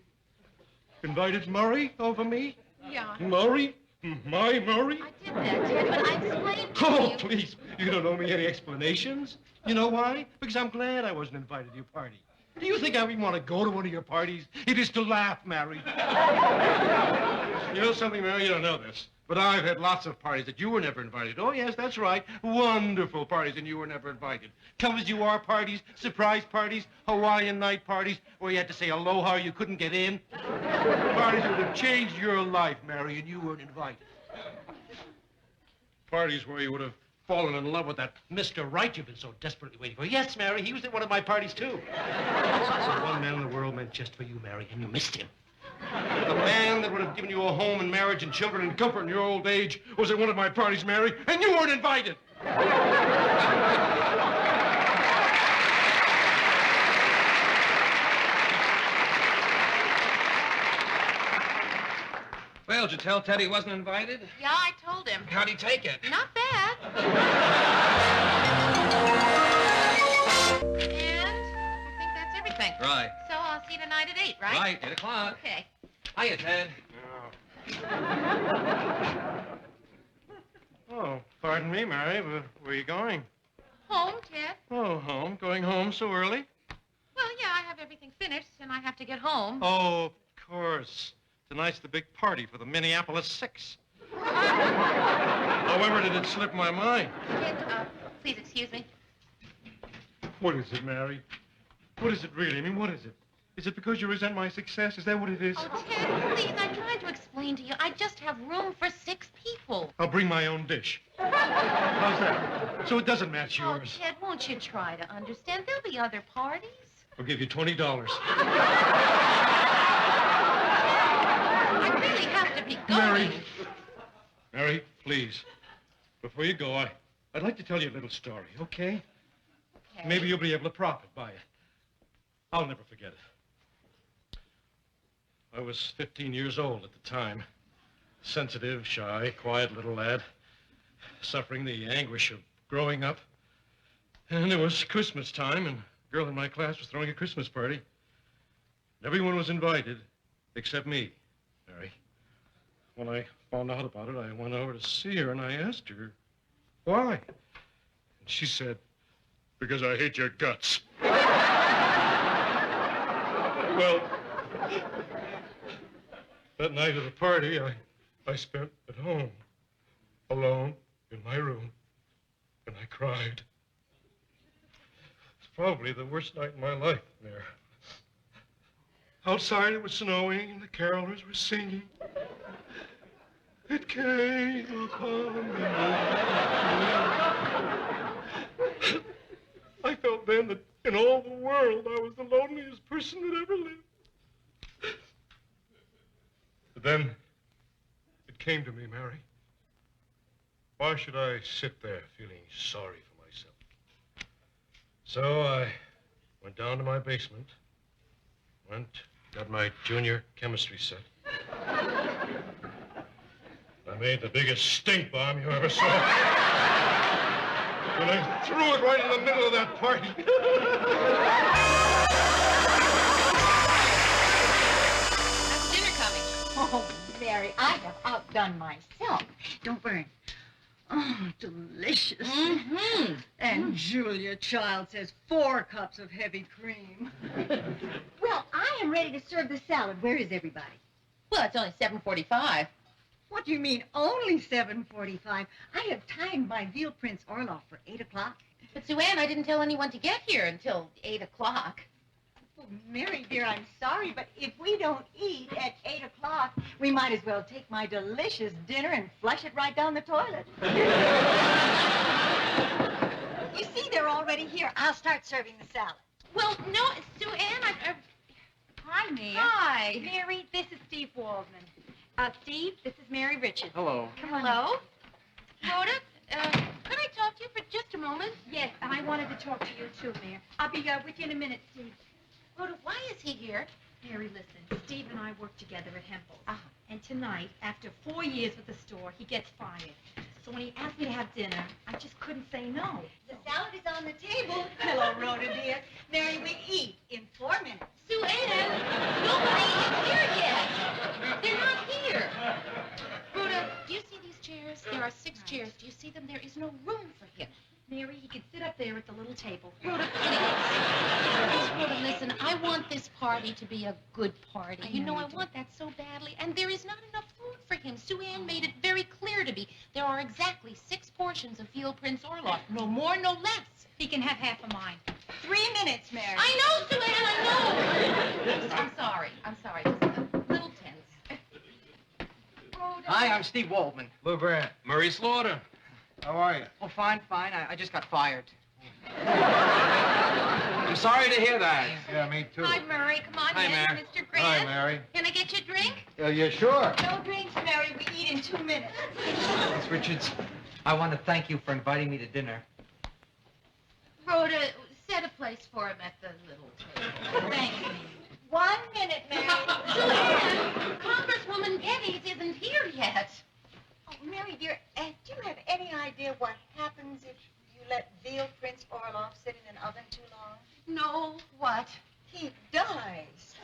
invited Murray over me? Yeah. Murray? My Murray? I did that, Ted, but I explained to Oh, you. please. You don't owe me any explanations. You know why? Because I'm glad I wasn't invited to your party. Do you think I even want to go to one of your parties? It is to laugh, Mary. You know something, Mary? You don't know this. But I've had lots of parties that you were never invited. Oh, yes, that's right. Wonderful parties, and you were never invited. Come as you are parties, surprise parties, Hawaiian night parties, where you had to say aloha or you couldn't get in. Parties that would have changed your life, Mary, and you weren't invited. Parties where you would have fallen in love with that Mr. Right you've been so desperately waiting for. Yes, Mary, he was at one of my parties, too. The one man in the world meant just for you, Mary, and you missed him. The man that would have given you a home and marriage and children and comfort in your old age was at one of my parties, Mary, and you weren't invited. Well, did you tell Ted he wasn't invited? Yeah, I told him. How'd he take it? Not bad. And I think that's everything. Right. So I'll see you tonight at 8, right? Right, 8 o'clock. Okay. Hiya, Ted. Oh, pardon me, Mary, but where are you going? Home, Ted. Oh, home. Going home so early? Well, yeah, I have everything finished, and I have to get home. Oh, of course. Tonight's the big party for the Minneapolis 6. However, did it slip my mind? Ted, please excuse me. What is it, Mary? What is it really? I mean, what is it? Is it because you resent my success? Is that what it is? Oh, Ted, please, I tried to explain to you. I just have room for 6 people. I'll bring my own dish. How's that? So it doesn't match Oh, yours. Ted, won't you try to understand? There'll be other parties. I'll give you $20. I really have to be going. Mary, please. Before you go, I'd like to tell you a little story, okay? Okay. Maybe you'll be able to profit by it. I'll never forget it. I was 15 years old at the time. Sensitive, shy, quiet little lad. Suffering the anguish of growing up. And it was Christmas time, and a girl in my class was throwing a Christmas party. And everyone was invited, except me, Mary. When I found out about it, I went over to see her, and I asked her, why? And she said, because I hate your guts. Well, that night of the party, I spent at home, alone, in my room, and I cried. It's probably the worst night in my life there. Outside it was snowing, and the carolers were singing. It came upon me. I felt then that in all the world I was the loneliest person that ever lived. But then it came to me, Mary. Why should I sit there feeling sorry for myself? So I went down to my basement, got my junior chemistry set. I made the biggest stink bomb you ever saw. And I threw it right in the middle of that party. How's dinner coming? Oh, Mary, I have outdone myself. Don't burn. Oh, delicious. Mm-hmm. And Julia Child says 4 cups of heavy cream. Well, I am ready to serve the salad. Where is everybody? Well, it's only 7:45. What do you mean, only 7:45? I have timed my veal Prince Orloff for 8 o'clock. But, Sue Ann, I didn't tell anyone to get here until 8 o'clock. Oh, Mary, dear, I'm sorry, but if we don't eat at 8 o'clock, we might as well take my delicious dinner and flush it right down the toilet. You see, they're already here. I'll start serving the salad. Well, no, Sue Ann, Hi, Mia. Hi. Mary, this is Steve Waldman. Steve, this is Mary Richards. Hello. Come on. Hello? Rhoda, could I talk to you for just a moment? Yes, and I wanted to talk to you too, Mayor. I'll be with you in a minute, Steve. Rhoda, why is he here? Mary, listen. Steve and I work together at Hemples. Uh-huh. And tonight, after 4 years with the store, he gets fired. So when he asked me to have dinner, I just couldn't say no. The salad is on the table. Hello, Rhoda, dear. Mary, we eat in 4 minutes. Sue Ann, nobody is here yet. They're not here. Rhoda, do you see these chairs? There are 6 chairs. Do you see them? There is no room for him. Mary, he could sit up there at the little table. Rhoda, please. Rhoda, listen, I want this party to be a good party. You know, I want that so badly. And there is not enough food for him. Sue Ann made it very clear to me. There are exactly 6 portions of veal Prince Orloff. No more, no less. He can have half of mine. 3 minutes, Mary. I know, Sue Ann, I know. I'm sorry. Just a little tense. Rhoda. Hi, I'm Steve Waldman. Lou Grant, Murray Slaughter. how are you? Oh, fine. I just got fired. I'm sorry to hear that. Yeah, me too. Hi, Murray. Come on Hi, in, Mary. Mr. Grant. Hi, Mary. Can I get you a drink? Yeah, sure. No drinks, Mary. We eat in 2 minutes. Miss Richards, I want to thank you for inviting me to dinner. Rhoda, set a place for him at the little table. Thank you. 1 minute, Mary. Sue Congresswoman Geddes isn't here yet. Oh, Mary, dear, do you have any idea what happens if you let veal Prince Orloff sit in an oven too long? No, what? He dies.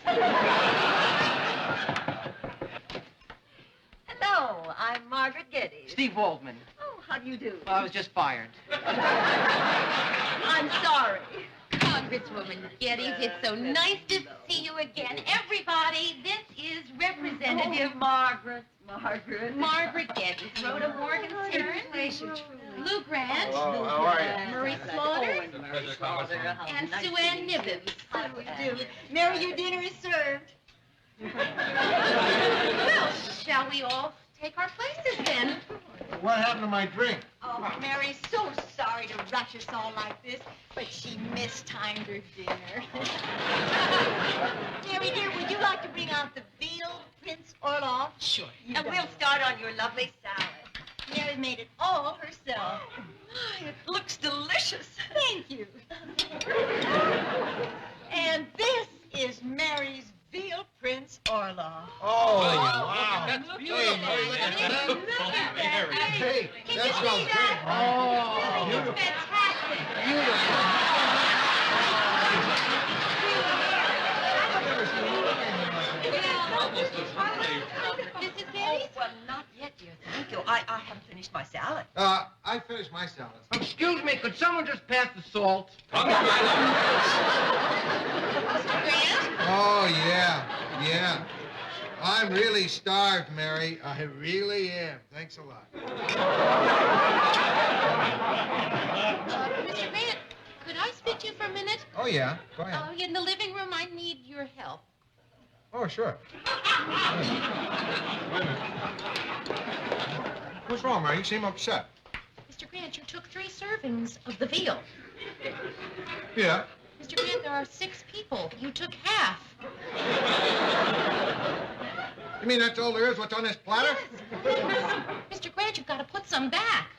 Hello, I'm Margaret Geddes. Steve Waldman. Oh, how do you do? Well, I was just fired. I'm sorry. Congresswoman Geddes, it's so nice to see you again. Everybody, this is Representative Margaret. Margaret Geddes, Rhoda Morgenstern, Lou Grant, Hello, how are you? Murray Slaughter, and Sue Ann Nibbins. How do you do? Mary, your dinner is served. Well, shall we all take our places then? What happened to my drink? Oh, Mary's so sorry to rush us all like this, but she mistimed her dinner. Mary, dear, would you like to bring out the veal Prince Orloff? Sure. And we'll start on your lovely salad. Mary made it all herself. It looks delicious. Thank you. And this is Mary's veal Prince Orloff. Oh, wow. That's beautiful. Look at that. Hey, Can that you smells see great. that? Oh, Really, beautiful. it's fantastic. Mrs. Geddes? Well, not yet, dear. Thank you. I haven't finished my salad. I finished my salad. Excuse me, could someone just pass the salt? Mr. Grant? Oh, yeah. I'm really starved, Mary. I really am. Thanks a lot. Mr. Grant, could I speak to you for a minute? Oh, yeah. Go ahead. In the living room, I need your help. Oh, sure. Wait a minute. What's wrong, Mary? You seem upset. Mr. Grant, you took 3 servings of the veal. Yeah. Mr. Grant, there are 6 people. You took half. You mean that's all there is? What's on this platter? Mr. Grant, you've got to put some back.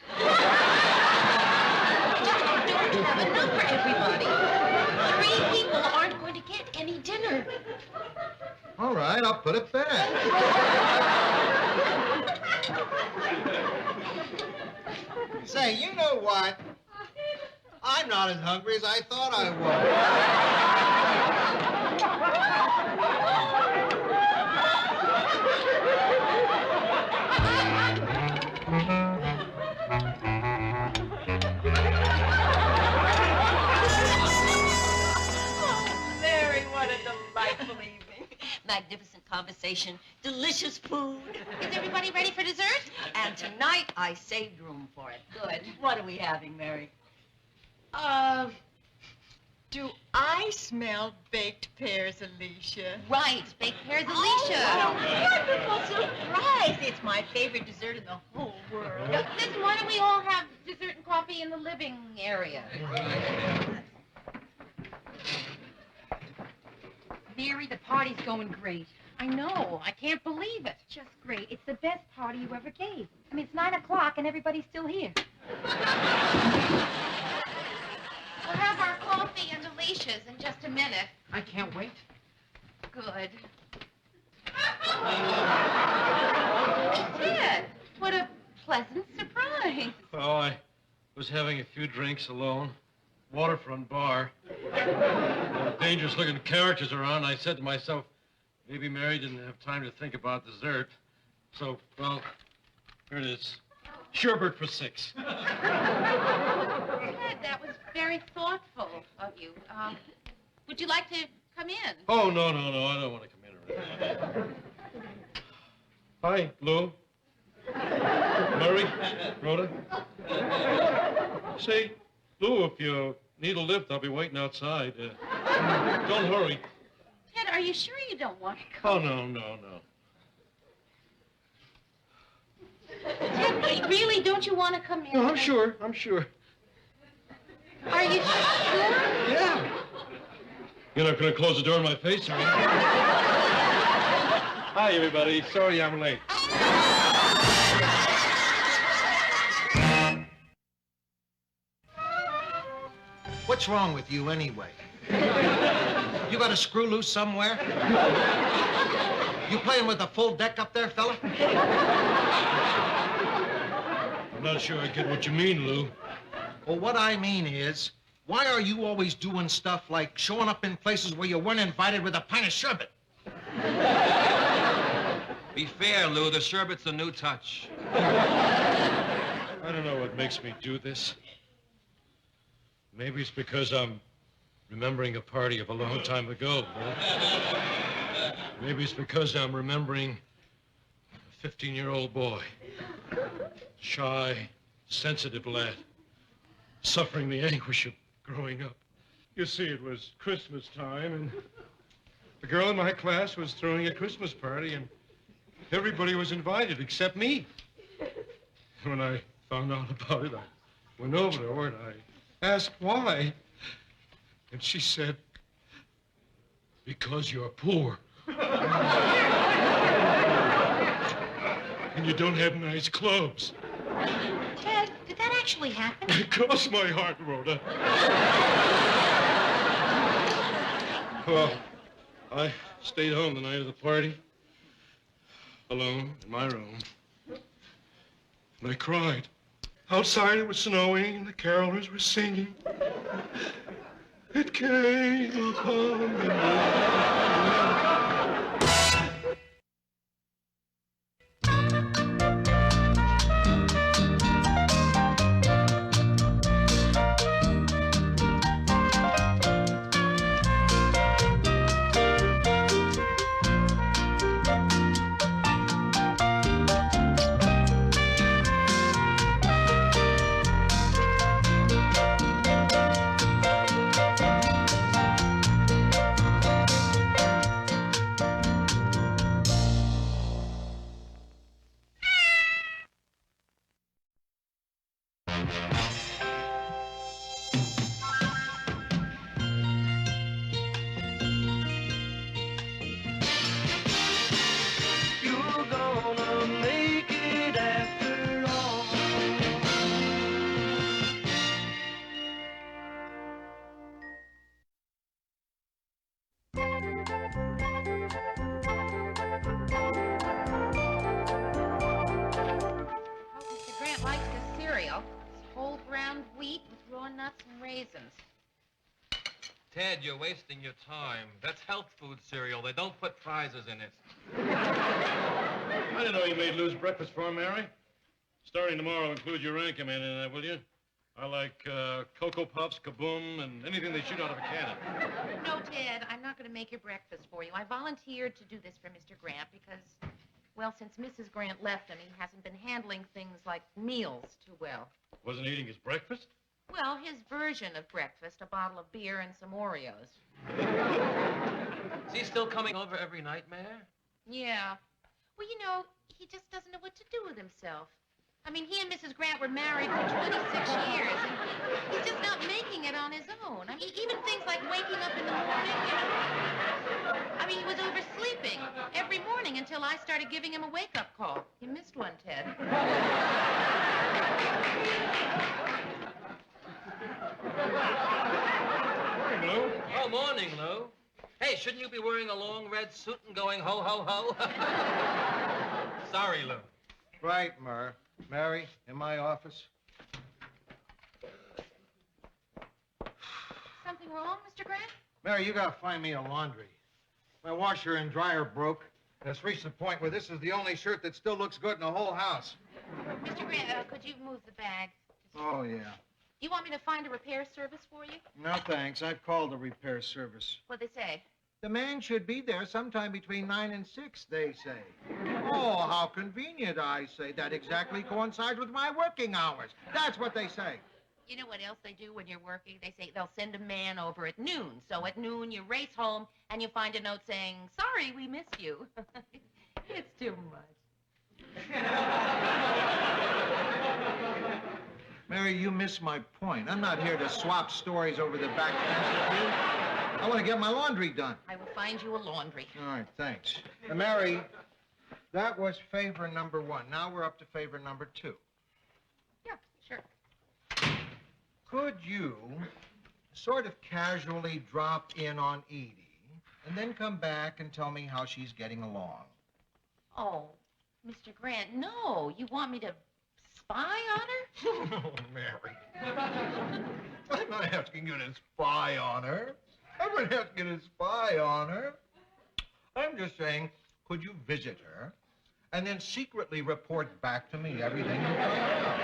Don't have enough for everybody. All right, I'll put it back. Say, you know what? I'm not as hungry as I thought I Mary, what a delightful evening. Magnificent conversation, delicious food. Is everybody ready for dessert? And tonight, I saved room for it. Good. What are we having, Mary? Do I smell baked pears, Alicia? Right, baked pears, Alicia. Oh, what a wonderful surprise. It's my favorite dessert in the whole world. Listen, why don't we all have dessert and coffee in the living area? Mary, the party's going great. I know. I can't believe it. Just great. It's the best party you ever gave. I mean, it's 9 o'clock and everybody's still here. We'll have our coffee and Alicia's in just a minute. I can't wait. Good. Ted, what a pleasant surprise. Oh, I was having a few drinks alone. Waterfront bar. Dangerous-looking characters around. I said to myself, maybe Mary didn't have time to think about dessert. So, well, here it is. Sherbet for 6. Ted, that was very thoughtful of you. Would you like to come in? Oh, no, I don't want to come in or anything. Hi, Lou. Murray, Rhoda. Say, Lou, if you need a lift, I'll be waiting outside. Don't hurry. Ted, are you sure you don't want to Oh, come? no. Ted, really, don't you want to come in? No, I'm sure. Are you sure? Yeah. You're not going to close the door in my face, are you? Hi, everybody. Sorry I'm late. What's wrong with you anyway? You got a screw loose somewhere? You playing with a full deck up there, fella? I'm not sure I get what you mean, Lou. Well, what I mean is, why are you always doing stuff like showing up in places where you weren't invited with a pint of sherbet? Be fair, Lou. The sherbet's a new touch. I don't know what makes me do this. Maybe it's because I'm remembering a party of a long time ago. Maybe it's because I'm remembering a 15-year-old boy. Shy, sensitive lad, suffering the anguish of growing up. You see, it was Christmas time, and the girl in my class was throwing a Christmas party, and everybody was invited except me. When I found out about it, I went over to her and I asked why. And she said, because you're poor. And you don't have nice clothes. Ted, did that actually happen? It crossed my heart, Rhoda. Well, I stayed home the night of the party, alone in my room. And I cried. Outside it was snowing and the carolers were singing. It came upon me. nuts and raisins. Ted, you're wasting your time. That's health food cereal. They don't put prizes in it. I didn't know you made Lou's breakfast for him, Mary. Starting tomorrow, include your anchorman in that, will you? I like Cocoa Puffs, Kaboom, and anything they shoot out of a cannon. No, Ted, I'm not going to make your breakfast for you. I volunteered to do this for Mr. Grant because, well, since Mrs. Grant left him, he hasn't been handling things like meals too well. Wasn't eating his breakfast? Well, his version of breakfast, a bottle of beer and some Oreos. Is he still coming over every night, Mayor? Yeah. Well, you know, he just doesn't know what to do with himself. I mean, he and Mrs. Grant were married for 26 years, and he's just not making it on his own. I mean, even things like waking up in the morning, you know. I mean, he was oversleeping every morning until I started giving him a wake-up call. You missed one, Ted. Morning, Lou. Oh, morning, Lou. Hey, shouldn't you be wearing a long red suit and going ho, ho, ho? Sorry, Lou. Right, Mur. Mary, in my office. Something wrong, Mr. Grant? Mary, you gotta find me a laundry. My washer and dryer broke, and it's reached the point where this is the only shirt that still looks good in the whole house. Mr. Grant, could you move the bag? Oh, yeah. You want me to find a repair service for you? No, thanks. I've called the repair service. What'd they say? The man should be there sometime between 9 and 6, they say. Oh, how convenient, I say. That exactly coincides with my working hours. That's what they say. You know what else they do when you're working? They say they'll send a man over at noon. So at noon, you race home, and you find a note saying, sorry, we missed you. It's too much. Mary, you miss my point. I'm not here to swap stories over the back fence with you. I want to get my laundry done. I will find you a laundry. All right, thanks. Mary, that was favor number 1. Now we're up to favor number 2. Yeah, sure. Could you sort of casually drop in on Edie and then come back and tell me how she's getting along? Oh, Mr. Grant, no. You want me to spy on her? Oh, Mary. I'm not asking you to spy on her. I'm not asking you to spy on her. I'm just saying, could you visit her and then secretly report back to me everything you find out?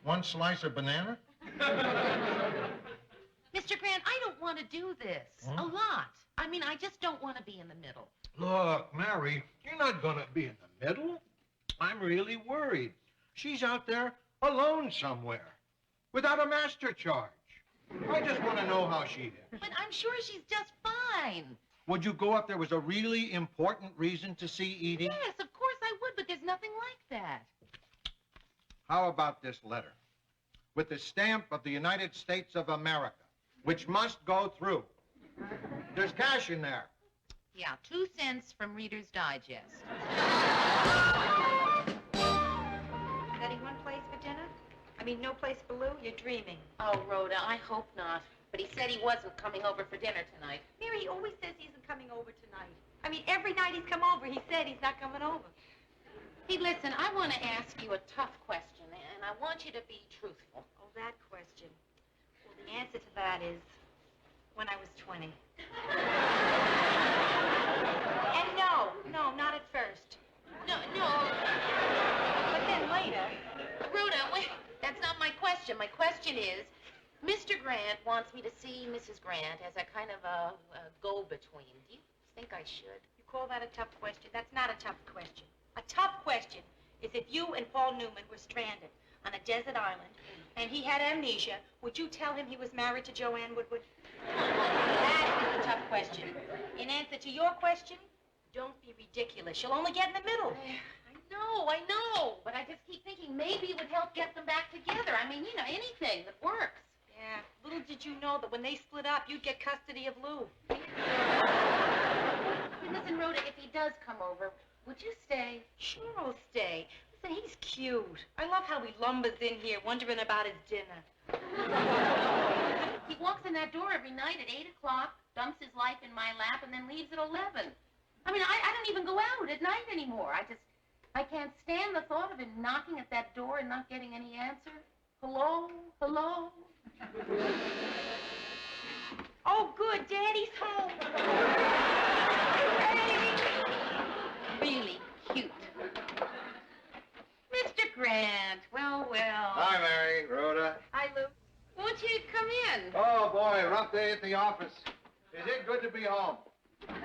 1 slice of banana? Mr. Grant, I don't want to do this. A lot. I mean, I just don't want to be in the middle. Look, Mary, you're not going to be in the middle. I'm really worried. She's out there alone somewhere without a master charge. I just want to know how she is. But I'm sure she's just fine. Would you go if there was a really important reason to see Edie? Yes, of course I would, but there's nothing like that. How about this letter? With the stamp of the United States of America, which must go through. There's cash in there. Yeah, 2 cents from Reader's Digest. Setting one place for dinner? I mean, no place for Lou? You're dreaming. Oh, Rhoda, I hope not. But he said he wasn't coming over for dinner tonight. Mary, he always says he isn't coming over tonight. I mean, every night he's come over, he said he's not coming over. Hey, listen, I want to ask you a tough question, and I want you to be truthful. Oh, that question. Well, the answer to that is when I was 20. And no, not at first. No. But then later. Rhoda, wait. That's not my question. My question is, Mr. Grant wants me to see Mrs. Grant as a kind of a go-between. Do you think I should? You call that a tough question? That's not a tough question. A tough question is if you and Paul Newman were stranded on a desert island and he had amnesia, would you tell him he was married to Joanne Woodward? That is a tough question. In answer to your question, don't be ridiculous. You'll only get in the middle. I know, but I just keep thinking maybe it would help get them back together. I mean, you know, anything that works. Yeah, little did you know that when they split up, you'd get custody of Lou. Listen, Rhoda, if he does come over, would you stay? Sure, I'll stay. Listen, he's cute. I love how he lumbers in here wondering about his dinner. He walks in that door every night at 8 o'clock, dumps his life in my lap, and then leaves at 11. I mean, I don't even go out at night anymore. I can't stand the thought of him knocking at that door and not getting any answer. Hello? Hello? Oh, good. Daddy's home. Really cute. Mr. Grant, well. Hi, Mary, Rhoda. Hi, Lou. Won't you come in? Oh, boy, rough day at the office. Is it good to be home? And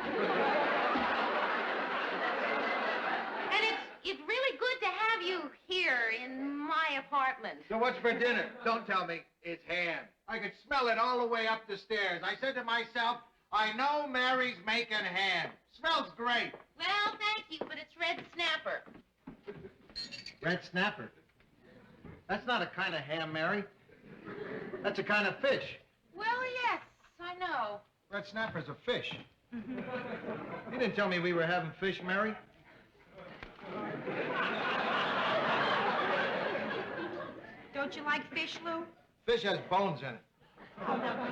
it's really good to have you here in my apartment. So what's for dinner? Don't tell me. It's ham. I could smell it all the way up the stairs. I said to myself, I know Mary's making ham. Smells great. Well, thank you, but it's red snapper. Red snapper. That's not a kind of ham, Mary. That's a kind of fish. Well, yes, I know. Red snapper's a fish. You didn't tell me we were having fish, Mary. Don't you like fish, Lou? Fish has bones in it. Oh, no.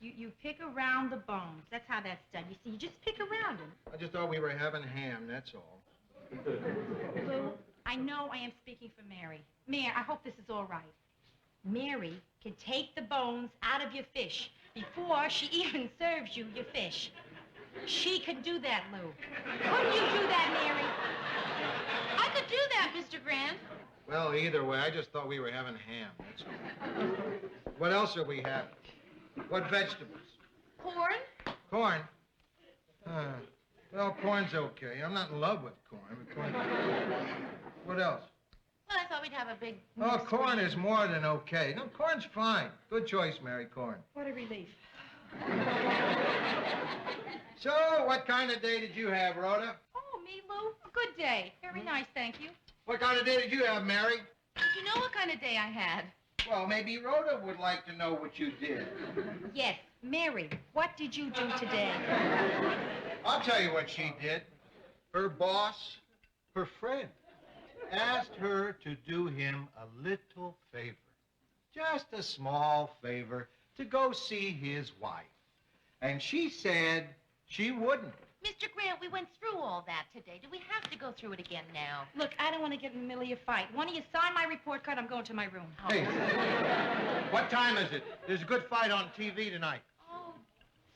You pick around the bones. That's how that's done. You see, you just pick around them. I just thought we were having ham, that's all. Lou, I know I am speaking for Mary. Mary, I hope this is all right. Mary can take the bones out of your fish before she even serves you your fish. She can do that, Lou. Couldn't you do that, Mary? I could do that, Mr. Grant. Well, either way, I just thought we were having ham, that's all. What else are we having? What vegetables? Corn? Corn? Well, corn's okay. I'm not in love with corn. But corn... What else? Well, I thought we'd have a big... Oh, corn is more than okay. No, corn's fine. Good choice, Mary, corn. What a relief. So, what kind of day did you have, Rhoda? Oh, me, Lou? A good day. Very nice, thank you. What kind of day did you have, Mary? Did you know what kind of day I had? Well, maybe Rhoda would like to know what you did. Yes, Mary, what did you do today? I'll tell you what she did. Her boss, her friend, asked her to do him a little favor. Just a small favor to go see his wife. And she said she wouldn't. Mr. Grant, we went through all that today. Do we have to go through it again now? Look, I don't want to get in the middle of your fight. One of you sign my report card, I'm going to my room. Hey, what time is it? There's a good fight on TV tonight. Oh,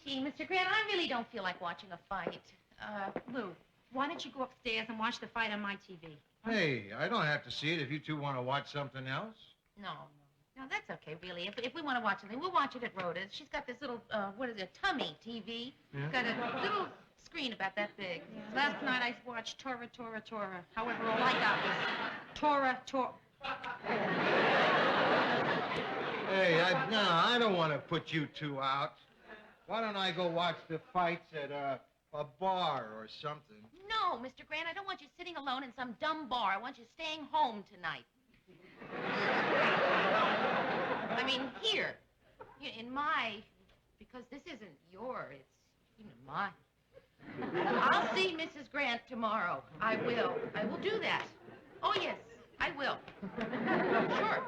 gee, Mr. Grant, I really don't feel like watching a fight. Lou, why don't you go upstairs and watch the fight on my TV? Hey, I don't have to see it if you two want to watch something else. No, that's okay, really. If we want to watch something, we'll watch it at Rhoda's. She's got this little, what is it, tummy TV. Yeah? It's got a little screen about that big. Yeah. Last night I watched Tora. However, all I got was Tora. Hey, I don't want to put you two out. Why don't I go watch the fights at a bar or something? No, Mr. Grant, I don't want you sitting alone in some dumb bar. I want you staying home tonight. I mean, here, in my, because this isn't your, it's mine. I'll see Mrs. Grant tomorrow. I will do that. Oh, yes, I will. Sure.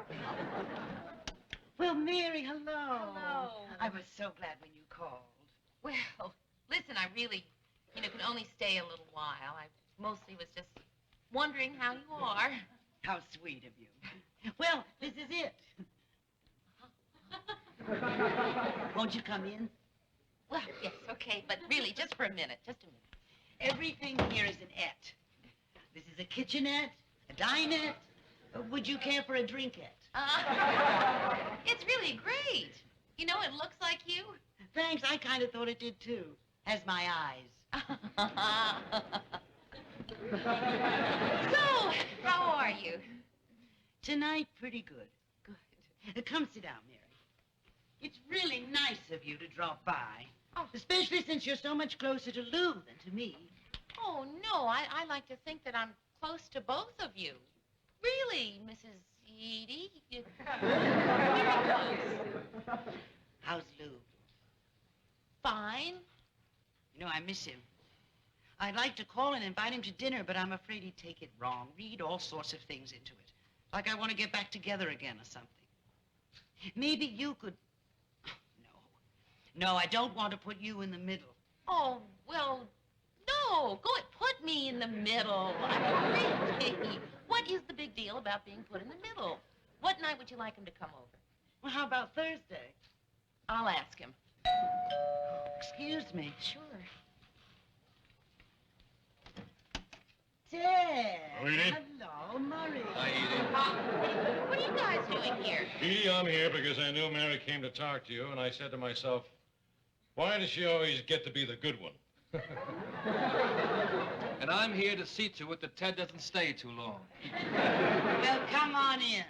Well, Mary, hello. Hello. I was so glad when you called. Well, listen, I really, can only stay a little while. I mostly was just wondering how you are. How sweet of you. Well, this is it. Won't you come in? Well, yes, okay, but really, just for a minute, just a minute. Everything here is an et. This is a kitchenette, a dinette. Would you care for a drinkette? It's really great. It looks like you. Thanks, I kind of thought it did, too. Has my eyes. So, how are you? Tonight, pretty good. Good. Come sit down, Mary. It's really nice of you to drop by. Oh. Especially since you're so much closer to Lou than to me. Oh, no, I like to think that I'm close to both of you. Really, Mrs. Edie. Very close. How's Lou? Fine. I miss him. I'd like to call and invite him to dinner, but I'm afraid he'd take it wrong, read all sorts of things into it. Like I want to get back together again or something. Maybe you could... No, I don't want to put you in the middle. Oh, well, no. Go and put me in the middle. I mean, really. What is the big deal about being put in the middle? What night would you like him to come over? Well, how about Thursday? I'll ask him. Excuse me. Sure. Ted. Oh, Edie? Hello, Murray. Hi, Edie. What are you guys doing here? Edie, I'm here because I knew Mary came to talk to you, and I said to myself, why does she always get to be the good one? And I'm here to see to it that Ted doesn't stay too long. Well, come on in.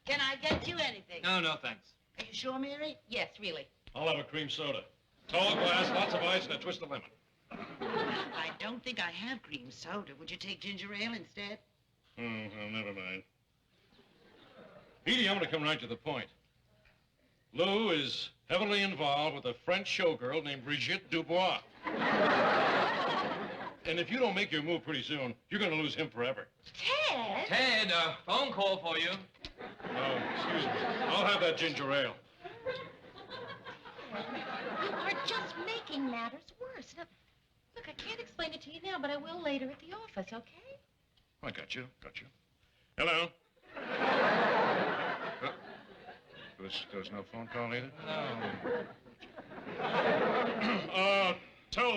Can I get you anything? No, no, thanks. Are you sure, Mary? Yes, really. I'll have a cream soda. Tall glass, lots of ice, and a twist of lemon. I don't think I have cream soda. Would you take ginger ale instead? Well, never mind. Edie, I'm going to come right to the point. Lou is heavily involved with a French showgirl named Brigitte Dubois. And if you don't make your move pretty soon, you're going to lose him forever. Ted? Ted, phone call for you. Oh, excuse me. I'll have that ginger ale. You are just making matters worse. Now, look, I can't explain it to you now, but I will later at the office, okay? I got you. Hello? There was no phone call either? No. Tell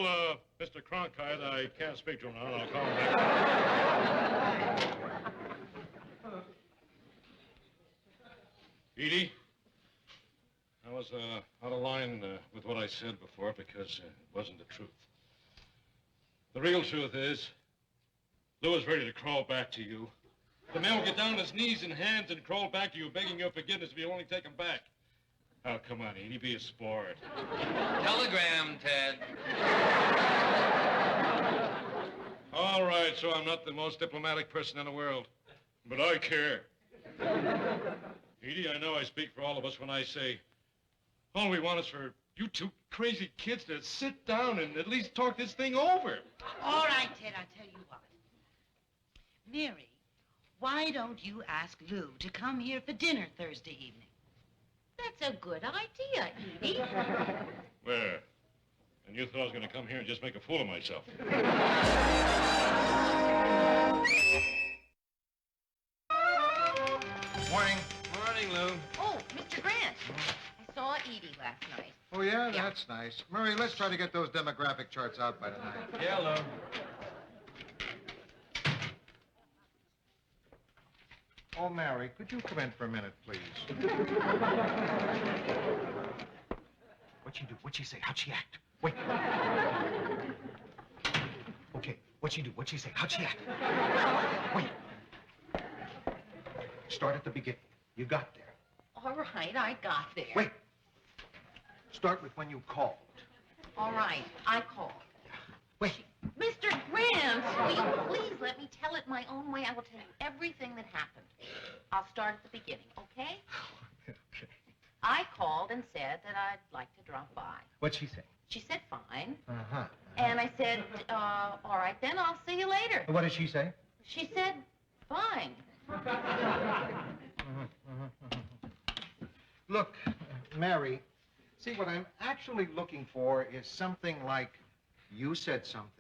Mr. Cronkite I can't speak to him now, and I'll call him back. Edie, I was out of line with what I said before because it wasn't the truth. The real truth is, Lou is ready to crawl back to you. The man will get down on his knees and hands and crawl back to you, begging your forgiveness if you only take him back. Oh, come on, Edie, be a sport. Telegram, Ted. All right, so I'm not the most diplomatic person in the world, but I care. Edie, I know I speak for all of us when I say all we want is for you two crazy kids to sit down and at least talk this thing over. All right, Ted, I'll tell you what. Mary, why don't you ask Lou to come here for dinner Thursday evening? That's a good idea, Edie. Where? And you thought I was going to come here and just make a fool of myself. Morning. Morning, Lou. Oh, Mr. Grant. I saw Edie last night. Oh, yeah? That's nice. Murray, let's try to get those demographic charts out by tonight. Yeah, Lou. Oh, Mary, could you come in for a minute, please? What'd she do? What'd she say? How'd she act? Wait. Okay, what'd she do? What'd she say? How'd she act? Wait. Start at the beginning. You got there. All right, I got there. Wait. Start with when you called. All right, I called. Wait. Mr. Grant, will you please let me tell it my own way? I will tell you everything that happened. I'll start at the beginning, okay? Okay. I called and said that I'd like to drop by. What'd she say? She said fine. Uh-huh. And I said, all right then, I'll see you later. What did she say? She said, fine. Look, Mary, see, what I'm actually looking for is something like, you said something,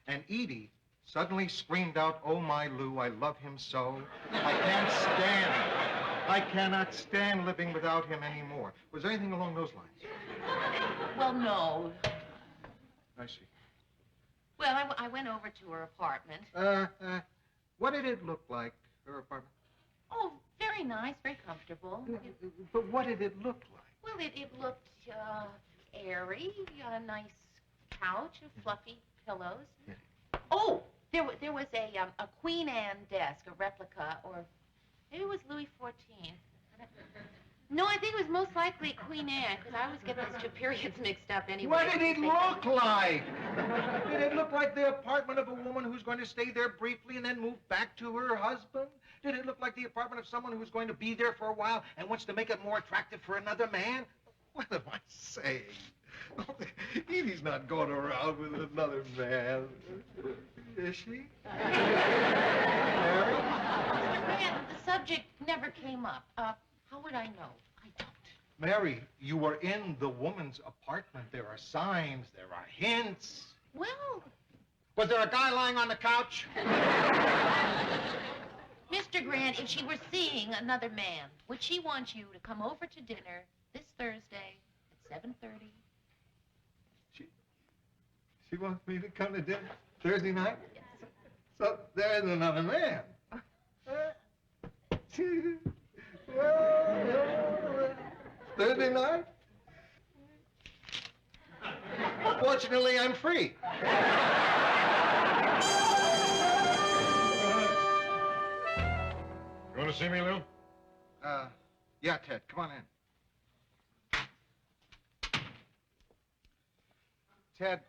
and Edie suddenly screamed out, oh, my Lou, I love him so. I cannot stand living without him anymore. Was there anything along those lines? Well, no. I see. Well, I went over to her apartment. What did it look like, her apartment? Oh, very nice, very comfortable. But what did it look like? Well, it looked airy, a nice couch, fluffy pillows. Yeah. Oh, there was a Queen Anne desk, a replica, or maybe it was Louis XIV. No, I think it was most likely Queen Anne, because I always get those two periods mixed up anyway. What did it look like? Did it look like the apartment of a woman who's going to stay there briefly and then move back to her husband? Did it look like the apartment of someone who's going to be there for a while and wants to make it more attractive for another man? What am I saying? Edie's not going around with another man, is she? Mary? Mr. Grant, the subject never came up. How would I know? I don't. Mary, you were in the woman's apartment. There are signs, there are hints. Well... Was there a guy lying on the couch? Mr. Grant, if she were seeing another man, would she want you to come over to dinner this Thursday at 7:30? She wants me to come to dinner Thursday night? Yes. So there's another man. Thursday night? Fortunately, I'm free. You want to see me, Lou? Yeah, Ted, come on in. Ted,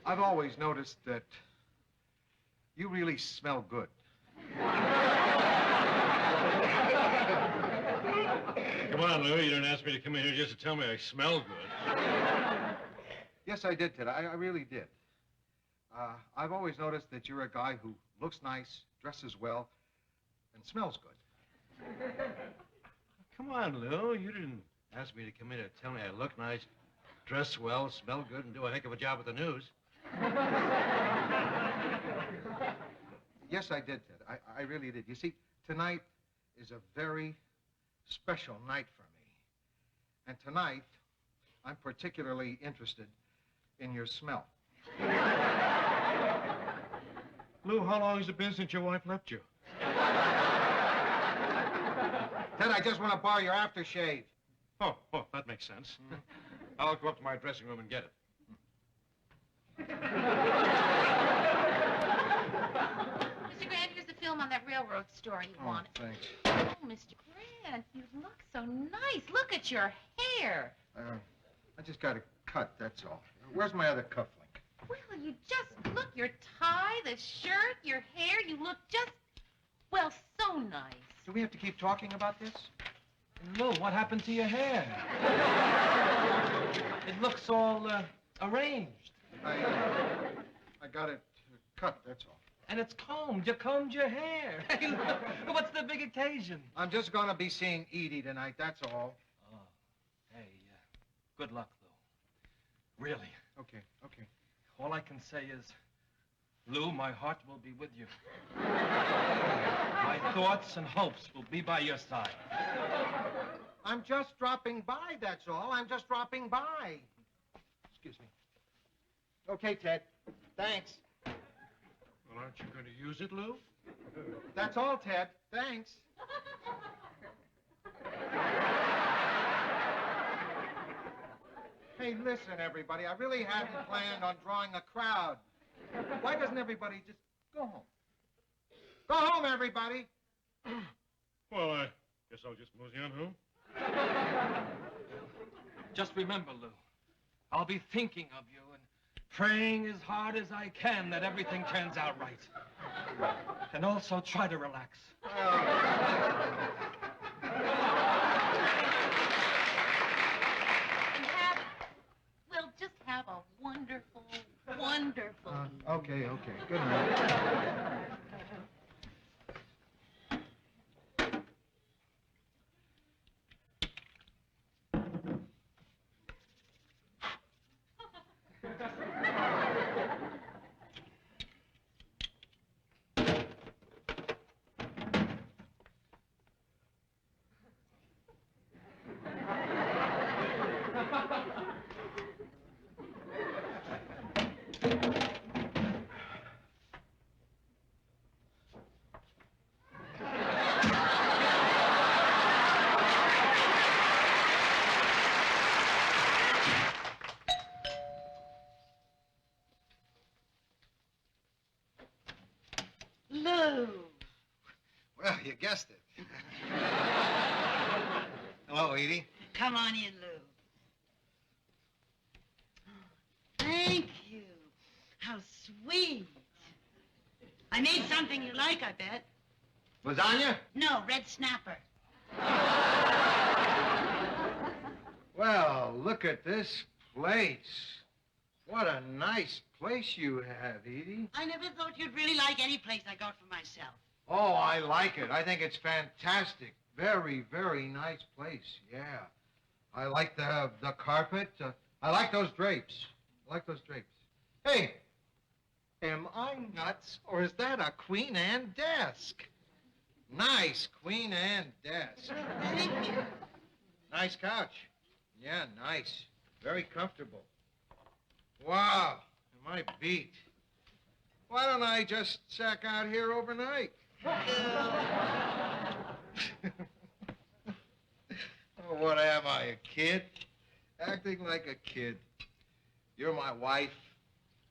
I've always noticed that you really smell good. Come on, Lou. You didn't ask me to come in here just to tell me I smell good. Yes, I did, Ted. I really did. I've always noticed that you're a guy who looks nice, dresses well, and smells good. Come on, Lou. You didn't ask me to come in to tell me I look nice, dress well, smell good, and do a heck of a job at the news. Yes, I did, Ted. I really did. You see, tonight is a very special night for me. And tonight, I'm particularly interested in your smell. Lou, how long has it been since your wife left you? Ted, I just want to borrow your aftershave. Oh, that makes sense. I'll go up to my dressing room and get it. Mr. Grant, here's the film on that railroad story you wanted. Thanks. Oh, Mr. Grant, you look so nice. Look at your hair. I just got a cut, that's all. Where's my other cufflink? Well, you just look, your tie, the shirt, your hair, you look just, well, so nice. Do we have to keep talking about this? Lou, what happened to your hair? It looks all arranged. I got it cut, that's all. And it's combed. You combed your hair. What's the big occasion? I'm just going to be seeing Edie tonight, that's all. Oh, hey, good luck, Lou. Really. Okay. All I can say is, Lou, my heart will be with you. My thoughts and hopes will be by your side. I'm just dropping by, that's all. I'm just dropping by. Excuse me. Okay, Ted. Thanks. Well, aren't you going to use it, Lou? That's all, Ted. Thanks. Hey, listen, everybody. I really hadn't planned on drawing a crowd. Why doesn't everybody just go home? Go home, everybody. Well, I guess I'll just mosey on home. Just remember, Lou, I'll be thinking of you and praying as hard as I can that everything turns out right. And also try to relax. Just have a wonderful, wonderful Okay. Good night. Lou. Well, you guessed it. Hello, Edie. Come on in, Lou. Thank you. How sweet. I made something you like, I bet. Lasagna? No, red snapper. Well, look at this place. What a nice place you have, Edie. I never thought you'd really like any place I got for myself. Oh, I like it. I think it's fantastic. Very, very nice place, yeah. I like the carpet. I like those drapes. Hey, Am I nuts, or is that a Queen Anne desk? Nice Queen Anne desk. Thank you. Nice couch. Yeah, nice. Very comfortable. Wow, am I beat? Why don't I just sack out here overnight? Oh, what am I, a kid? Acting like a kid. You're my wife.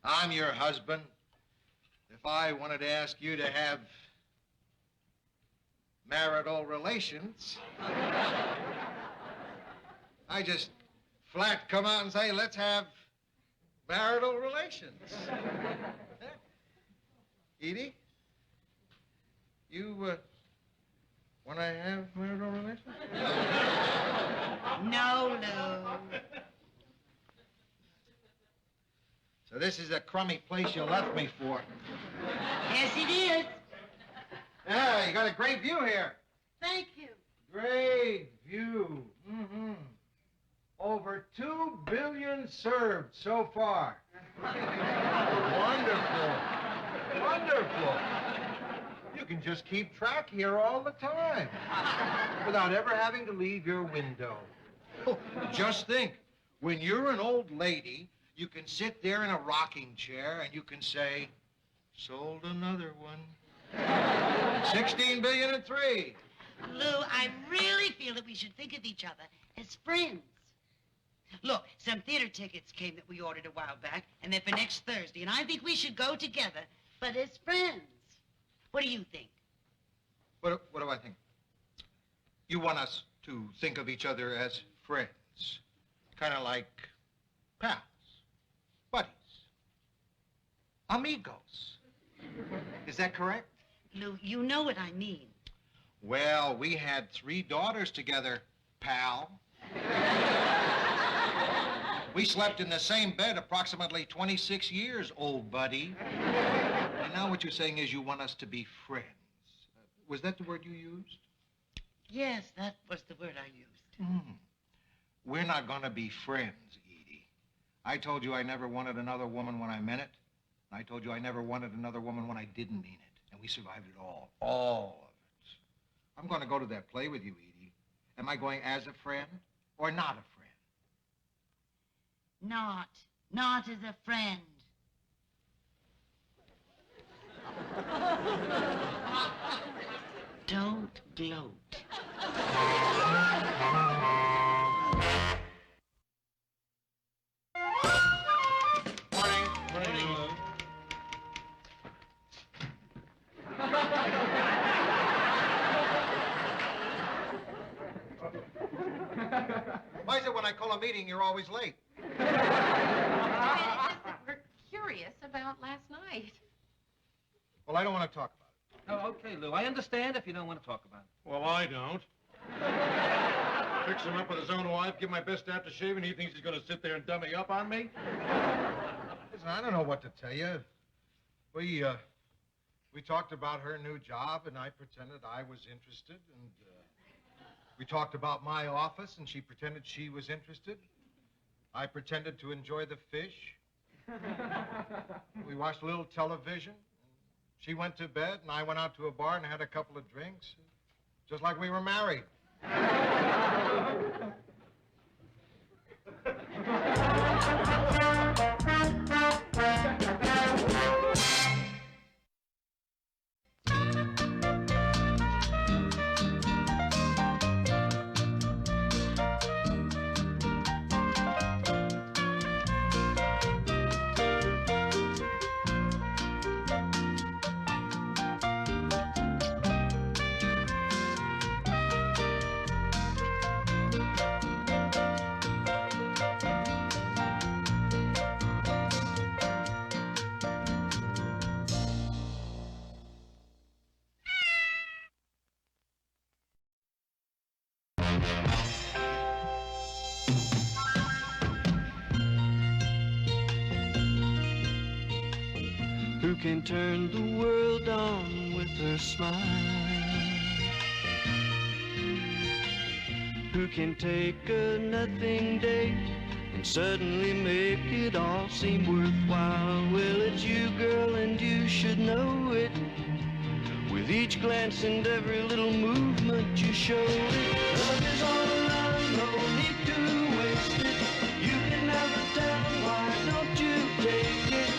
I'm your husband. If I wanted to ask you to have marital relations, I just flat come out and say, let's have marital relations. Edie, you want to have marital relations? No, Lou. So this is a crummy place you left me for. Yes, it is. Yeah, you got a great view here. Thank you. Great view. Mm-hmm. Over 2 billion served so far. Wonderful. Wonderful. You can just keep track here all the time without ever having to leave your window. Just think, when you're an old lady, you can sit there in a rocking chair and you can say, sold another one. 16 billion and 3. Lou, I really feel that we should think of each other as friends. Look, some theater tickets came that we ordered a while back, and they're for next Thursday, and I think we should go together, but as friends. What do you think? What do I think? You want us to think of each other as friends. Kind of like pals, buddies, amigos. Is that correct? Lou, you know what I mean. Well, we had 3 daughters together, pal. We slept in the same bed approximately 26 years, old buddy. And now what you're saying is you want us to be friends. Was that the word you used? Yes, that was the word I used. Mm. We're not going to be friends, Edie. I told you I never wanted another woman when I meant it. And I told you I never wanted another woman when I didn't mean it. And we survived it all of it. I'm going to go to that play with you, Edie. Am I going as a friend or not a friend? Not as a friend. Don't gloat. Why is it when I call a meeting, you're always late? It's just that we're curious about last night. Well, I don't want to talk about it. Oh, okay, Lou. I understand if you don't want to talk about it. Well, I don't. Fix him up with his own wife, give my best aftershave, and he thinks he's going to sit there and dummy up on me? Listen, I don't know what to tell you. We talked about her new job, and I pretended I was interested, and we talked about my office, and she pretended she was interested. I pretended to enjoy the fish. We watched a little television. She went to bed, and I went out to a bar and had a couple of drinks, just like we were married. Who can turn the world on with her smile? Who can take a nothing day and suddenly make it all seem worthwhile. Well, it's you, girl, and you should know it. With each glance and every little movement you show it. Love is all around, no need to waste it. You can never tell, why don't you take it?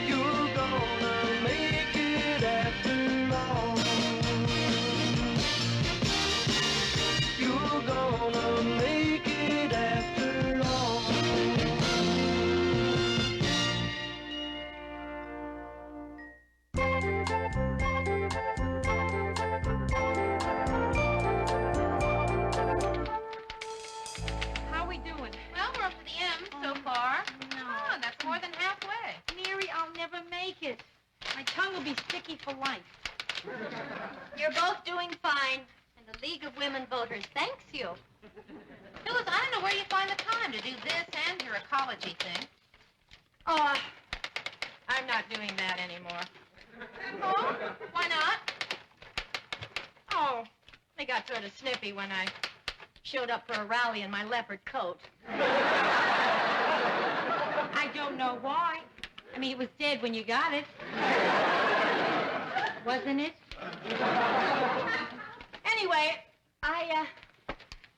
You're gonna make it after all. You're gonna make it after all. How we doing? Well, we're up to the M so far. No. Oh, that's more than halfway. Mary, I'll never make it. My tongue will be sticky for life. You're both doing fine, and the League of Women Voters thanks you. Phyllis, I don't know where you find the time to do this and your ecology thing. Oh, I'm not doing that anymore. Oh, why not? Oh, they got sort of snippy when I showed up for a rally in my leopard coat. I don't know why. I mean, it was dead when you got it. Wasn't it? Anyway,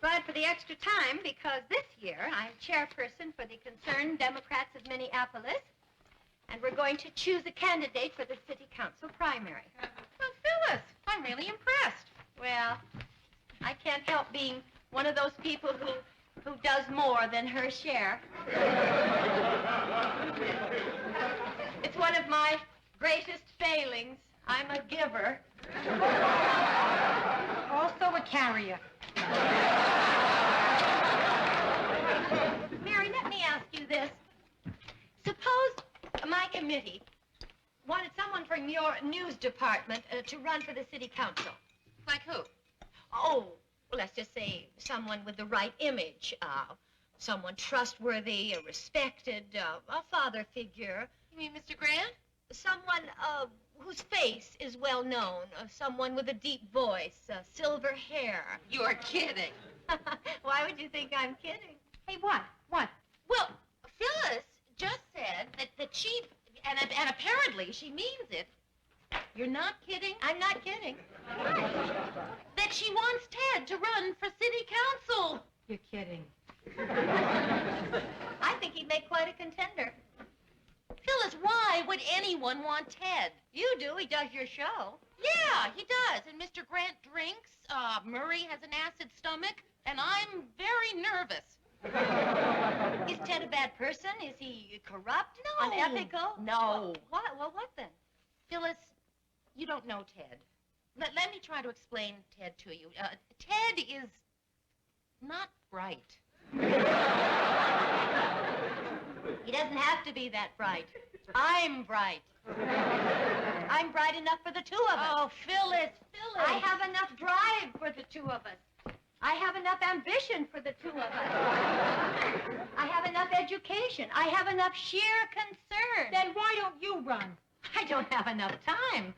glad for the extra time because this year I'm chairperson for the Concerned Democrats of Minneapolis, and we're going to choose a candidate for the city council primary. Well, Phyllis, I'm really impressed. Well, I can't help being one of those people who does more than her share. It's one of my greatest failings. I'm a giver. Also a carrier. Mary, let me ask you this. Suppose my committee wanted someone from your news department to run for the city council. Like who? Oh, well, let's just say someone with the right image, someone trustworthy, respected, a father figure. You mean Mr. Grant? Someone whose face is well known, someone with a deep voice, silver hair. You're kidding. Why would you think I'm kidding? Hey, what? What? Well, Phyllis just said that she, and apparently she means it. You're not kidding? I'm not kidding. That she wants Ted to run for city council. You're kidding. I think he'd make quite a contender. Phyllis, why would anyone want Ted? You do. He does your show. Yeah, he does. And Mr. Grant drinks. Murray has an acid stomach. And I'm very nervous. Is Ted a bad person? Is he corrupt? No. Unethical? No. What? Well, what then? Phyllis, you don't know Ted. Let me try to explain Ted to you. Ted is not bright. He doesn't have to be that bright. I'm bright. I'm bright enough for the two of us. Oh, Phyllis. I have enough drive for the two of us. I have enough ambition for the two of us. I have enough education. I have enough sheer concern. Then why don't you run? I don't have enough time.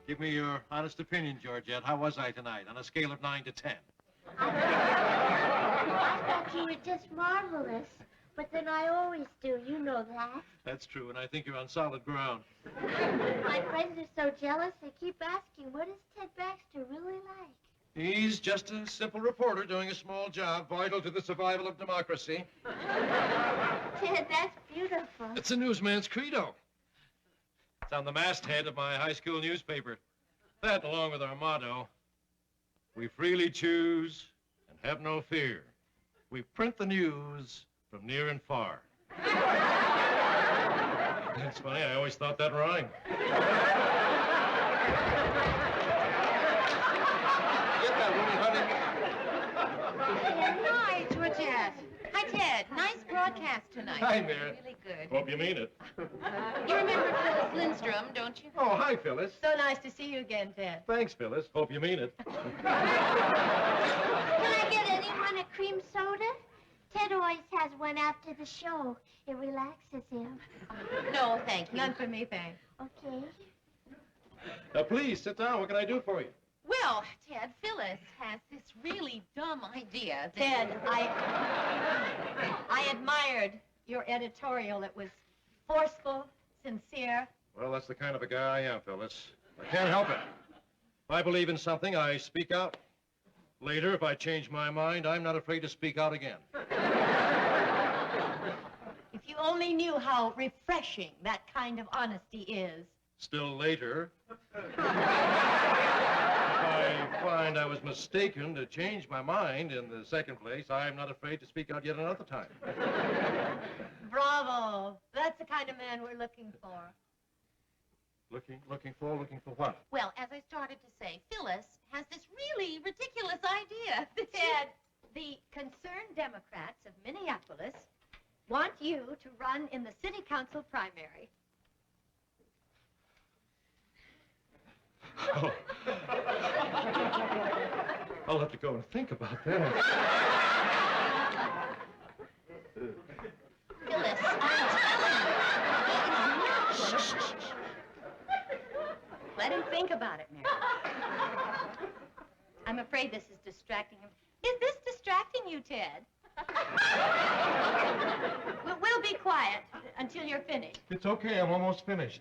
Give me your honest opinion, Georgette. How was I tonight on a scale of 9 to 10? I thought you were just marvelous. But then I always do. You know that. That's true, and I think you're on solid ground. My friends are so jealous. They keep asking, what is Ted Baxter really like? He's just a simple reporter doing a small job vital to the survival of democracy. Ted, that's beautiful. It's a newsman's credo. It's on the masthead of my high school newspaper. That, along with our motto, we freely choose and have no fear. We print the news from near and far. It's funny, I always thought that rhymed. Get that woman, honey. Hi, Georgette. Hi, Ted. Nice broadcast tonight. Hi, Mary. Really good. Hope you mean it. You remember Phyllis Lindstrom, don't you? Oh, hi, Phyllis. So nice to see you again, Ted. Thanks, Phyllis. Hope you mean it. Can I get anyone a cream soda? Ted always has one after the show. It relaxes him. No, thank you. None for me, thanks. Okay. Now, please, sit down. What can I do for you? Well, Ted, Phyllis has this really dumb idea that... Ted, I admired your editorial. It was forceful, sincere. Well, that's the kind of a guy I am, Phyllis. I can't help it. If I believe in something, I speak out. Later, if I change my mind, I'm not afraid to speak out again. If you only knew how refreshing that kind of honesty is. Still later, if I find I was mistaken to change my mind in the second place, I'm not afraid to speak out yet another time. Bravo. That's the kind of man we're looking for. Looking for what? Well, as I started to say, Phyllis has this really ridiculous idea. Ted, the concerned Democrats of Minneapolis want you to run in the city council primary. Oh. I'll have to go and think about that. Phyllis, I'm telling you. Let him think about it, Mary. I'm afraid this is distracting him. Is this distracting you, Ted? We'll be quiet until you're finished. It's okay. I'm almost finished.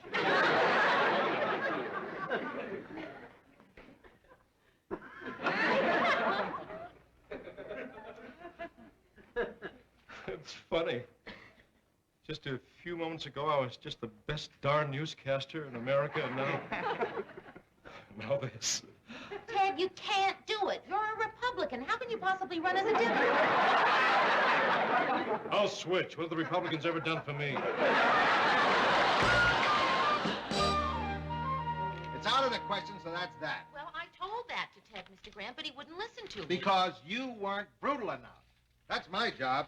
It's funny. Just a few moments ago, I was just the best darn newscaster in America, and now this. Ted, you can't do it. You're a Republican. How can you possibly run as a Democrat? I'll switch. What have the Republicans ever done for me? It's out of the question, so that's that. Well, I told that to Ted, Mr. Grant, but he wouldn't listen to me. Because you weren't brutal enough. That's my job,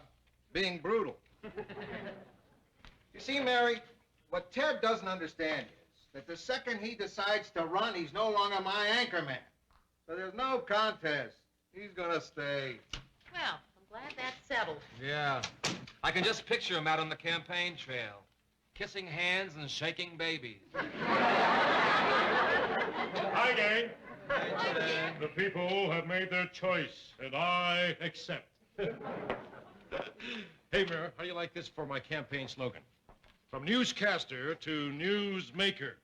being brutal. You see, Mary, what Ted doesn't understand is that the second he decides to run, he's no longer my anchor man. So there's no contest. He's gonna stay. Well, I'm glad that's settled. Yeah. I can just picture him out on the campaign trail, kissing hands and shaking babies. Hi, gang. Hi, Ted. The people have made their choice, and I accept. Hey, Mayor, how do you like this for my campaign slogan? From newscaster to newsmaker.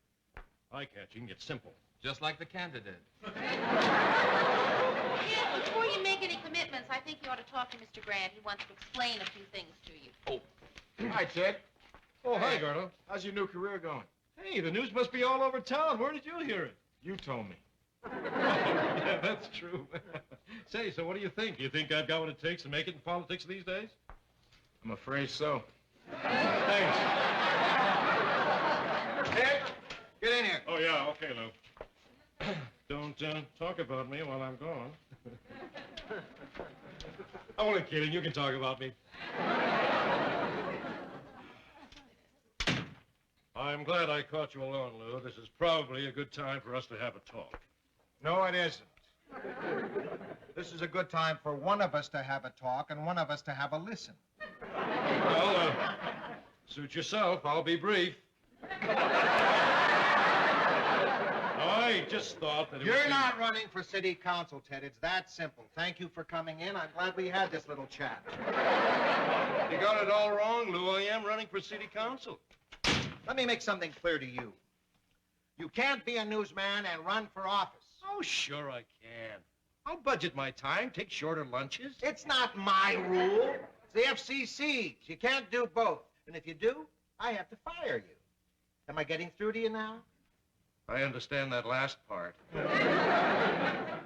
Eye-catching, yet simple. Just like the candidate. Yeah, before you make any commitments, I think you ought to talk to Mr. Grant. He wants to explain a few things to you. Oh. Hi, Ted. Oh, hi, Gordo. How's your new career going? Hey, the news must be all over town. Where did you hear it? You told me. Yeah, that's true. Say, so what do you think? You think I've got what it takes to make it in politics these days? I'm afraid so. Thanks. Ted, get in here. Oh, yeah, okay, Lou. Don't talk about me while I'm gone. I'm only kidding. You can talk about me. I'm glad I caught you alone, Lou. This is probably a good time for us to have a talk. No, it isn't. This is a good time for one of us to have a talk and one of us to have a listen. Well, suit yourself. I'll be brief. I just thought that it You're not running for city council, Ted. It's that simple. Thank you for coming in. I'm glad we had this little chat. You got it all wrong, Lou. I am running for city council. Let me make something clear to you. You can't be a newsman and run for office. Oh, sure I can. I'll budget my time, take shorter lunches. It's not my rule. It's the FCC's. You can't do both. And if you do, I have to fire you. Am I getting through to you now? I understand that last part.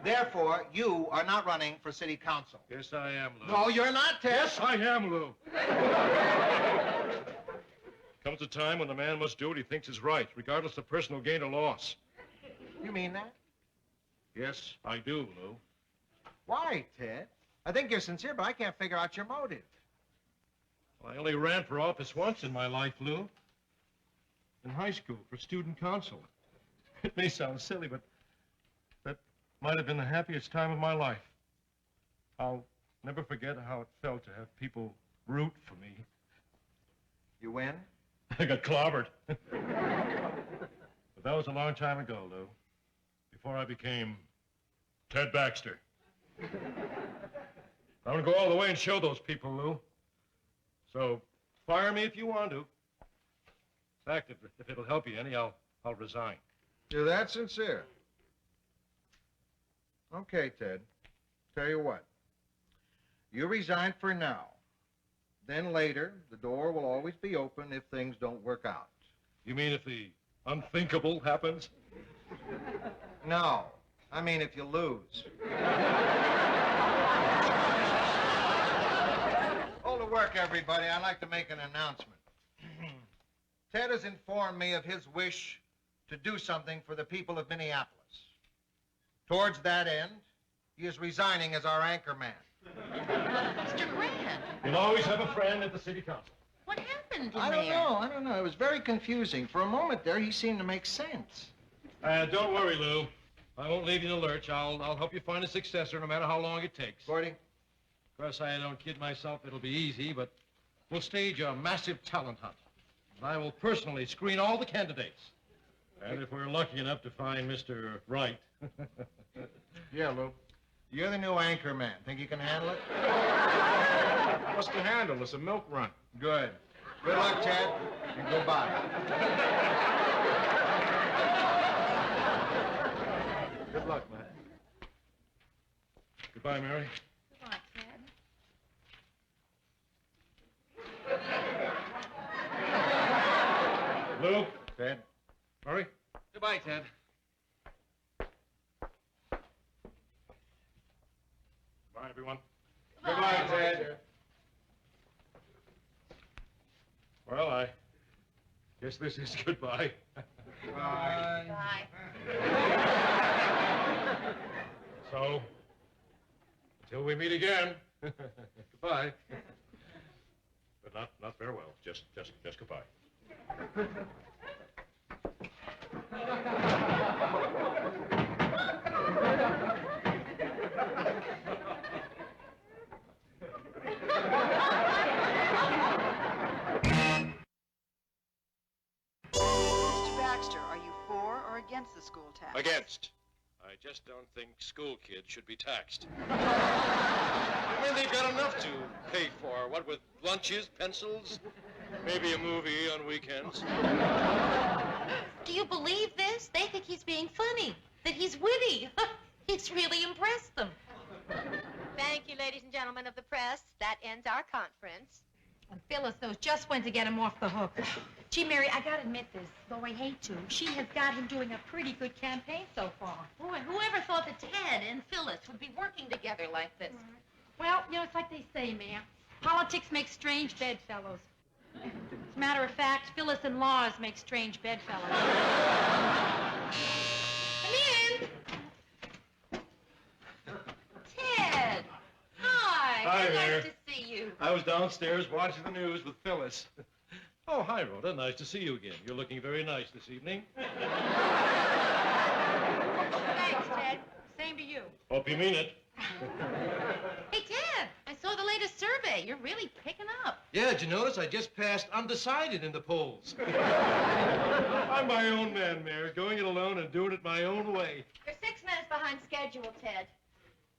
Therefore, you are not running for city council. Yes, I am, Lou. No, you're not, Ted. Yes, I am, Lou. Comes a time when a man must do what he thinks is right, regardless of personal gain or loss. You mean that? Yes, I do, Lou. Why, Ted? I think you're sincere, but I can't figure out your motive. Well, I only ran for office once in my life, Lou. In high school, for student council. It may sound silly, but that might have been the happiest time of my life. I'll never forget how it felt to have people root for me. You win? I got clobbered. But that was a long time ago, Lou. before I became Ted Baxter. I'm going to go all the way and show those people, Lou. So fire me if you want to. In fact, if it'll help you any, I'll resign. You're that sincere? Okay, Ted. Tell you what. You resign for now. Then later, the door will always be open if things don't work out. You mean if the unthinkable happens? No. I mean if you lose. Hold the work, everybody. I'd like to make an announcement. Ted has informed me of his wish to do something for the people of Minneapolis. Towards that end, he is resigning as our anchor man. Mr. Grant, You'll always have a friend at the city council. what happened in I don't know. It was very confusing. For a moment there, he seemed to make sense. Don't worry, Lou. I won't leave you in the lurch. I'll help you find a successor no matter how long it takes. Gordy? Of course, I don't kid myself it'll be easy, but we'll stage a massive talent hunt. And I will personally screen all the candidates. And if we're lucky enough to find Mr. Right. Yeah, Lou. You're the new anchor man. Think you can handle it? What's to handle? It's a milk run. Good. Good luck, Ted, and goodbye. Good luck, Matt. Goodbye, Mary. Goodbye, Ted. Lou. Ted. Murray. Goodbye, Ted. Bye, everyone. Goodbye, Ted. Well, I guess this is goodbye. Bye. Bye. So, until we meet again, goodbye. But not farewell. Just goodbye. Mr. Baxter, are you for or against the school tax? Against. I just don't think school kids should be taxed. I mean, they've got enough to pay for. What with lunches, pencils, maybe a movie on weekends. Do you believe this? They think he's being funny, that he's witty. He's really impressed them. Thank you, ladies and gentlemen of the press. That ends our conference. And Phyllis knows just when to get him off the hook. Gee, Mary, I gotta admit this, though I hate to. She has got him doing a pretty good campaign so far. Boy, whoever thought that Ted and Phyllis would be working together like this? Well, you know, it's like they say, Mayor. Politics make strange bedfellows. As a matter of fact, Phyllis and laws make strange bedfellows. Come in. Ted. Hi. Hi Nice there. to see you. I was downstairs watching the news with Phyllis. Oh, hi, Rhoda. Nice to see you again. You're looking very nice this evening. Thanks, Ted. Same to you. Hope you mean it. Hey, Ted, I saw the latest survey. You're really picking up. Yeah, did you notice I just passed undecided in the polls? I'm my own man, Mayor, going it alone and doing it my own way. You're 6 minutes behind schedule, Ted.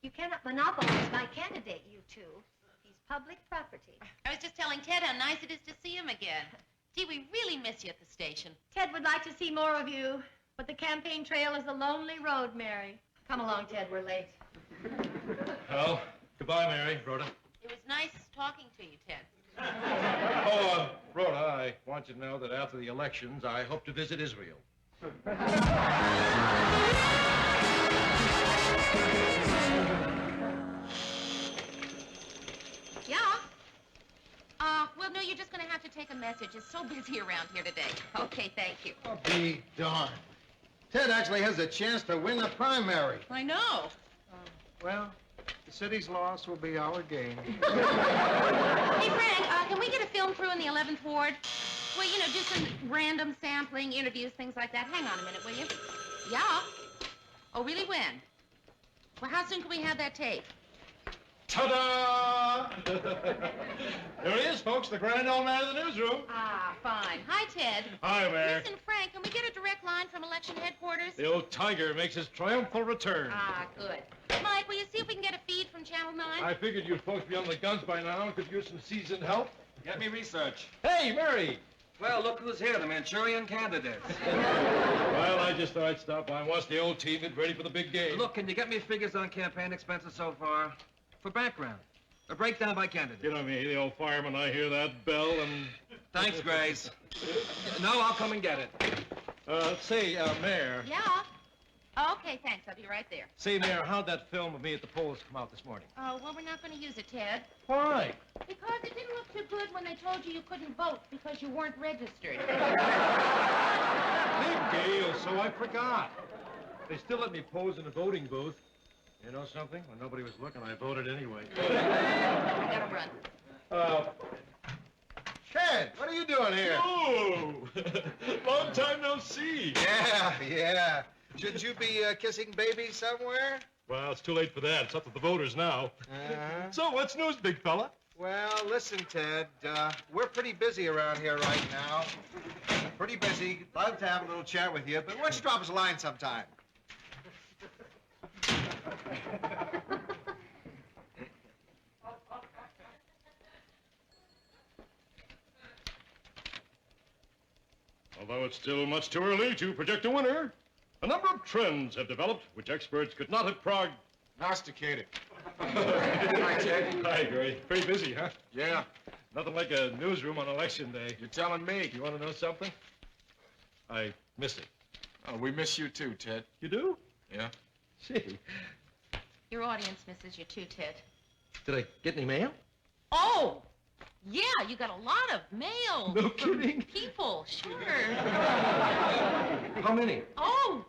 You cannot monopolize my candidate, you two. He's public property. I was just telling Ted how nice it is to see him again. Gee, we really miss you at the station. Ted would like to see more of you, but the campaign trail is a lonely road, Mary. Come along, Ted, we're late. Well, goodbye, Mary, Rhoda. It was nice talking to you, Ted. Oh, Rhoda, I want you to know that after the elections, I hope to visit Israel. Yeah? Well, no, you're just going to have to take a message. It's so busy around here today. Okay, thank you. I'll be darned. Ted actually has a chance to win the primary. I know. Well, the city's loss will be our gain. Hey, Frank, can we get a film crew in the 11th Ward? Well, you know, do some random sampling, interviews, things like that. Hang on a minute, will you? Yeah? Oh, really, when? Well, how soon can we have that tape? Ta-da! There he is, folks, the grand old man of the newsroom. Ah, fine. Hi, Ted. Hi there. Listen, Frank, can we get a direct line from election headquarters? The old tiger makes his triumphal return. Ah, good. Mike, will you see if we can get a feed from Channel 9? I figured you folks be on the guns by now and could use some seasoned help. Get me research. Hey, Mary! Well, look who's here, the Manchurian candidate. Well, I just thought I'd stop by and watch the old team get ready for the big game. Look, can you get me figures on campaign expenses so far? For background. A breakdown by candidate. You know me, the old fireman. I hear that bell and... Thanks, Grace. No, I'll come and get it. Say, Mayor. Yeah? Oh, okay, thanks. I'll be right there. Say, Mayor, how'd that film of me at the polls come out this morning? Oh, well, we're not going to use it, Ted. Why? Because it didn't look too good when they told you couldn't vote because you weren't registered. Big deal, so I forgot. They still let me pose in the voting booth. You know something? When nobody was looking, I voted anyway. I gotta run. Ted, what are you doing here? Oh, long time no see. Yeah. Shouldn't you be kissing babies somewhere? Well, it's too late for that. It's up to the voters now. Uh-huh. So, what's news, big fella? Well, listen, Ted, we're pretty busy around here right now. Pretty busy. Love to have a little chat with you, but why don't you drop us a line sometime? Although it's still much too early to project a winner, a number of trends have developed which experts could not have prognosticated. Hi, Ted. Hi, Gary. Pretty busy, huh? Yeah. Nothing like a newsroom on election day. You're telling me. You want to know something? I miss it. Oh, we miss you too, Ted. You do? Yeah. Gee. Your audience misses you too, Ted. Did I get any mail? Oh! Yeah, you got a lot of mail. No kidding. People, sure. How many? Oh,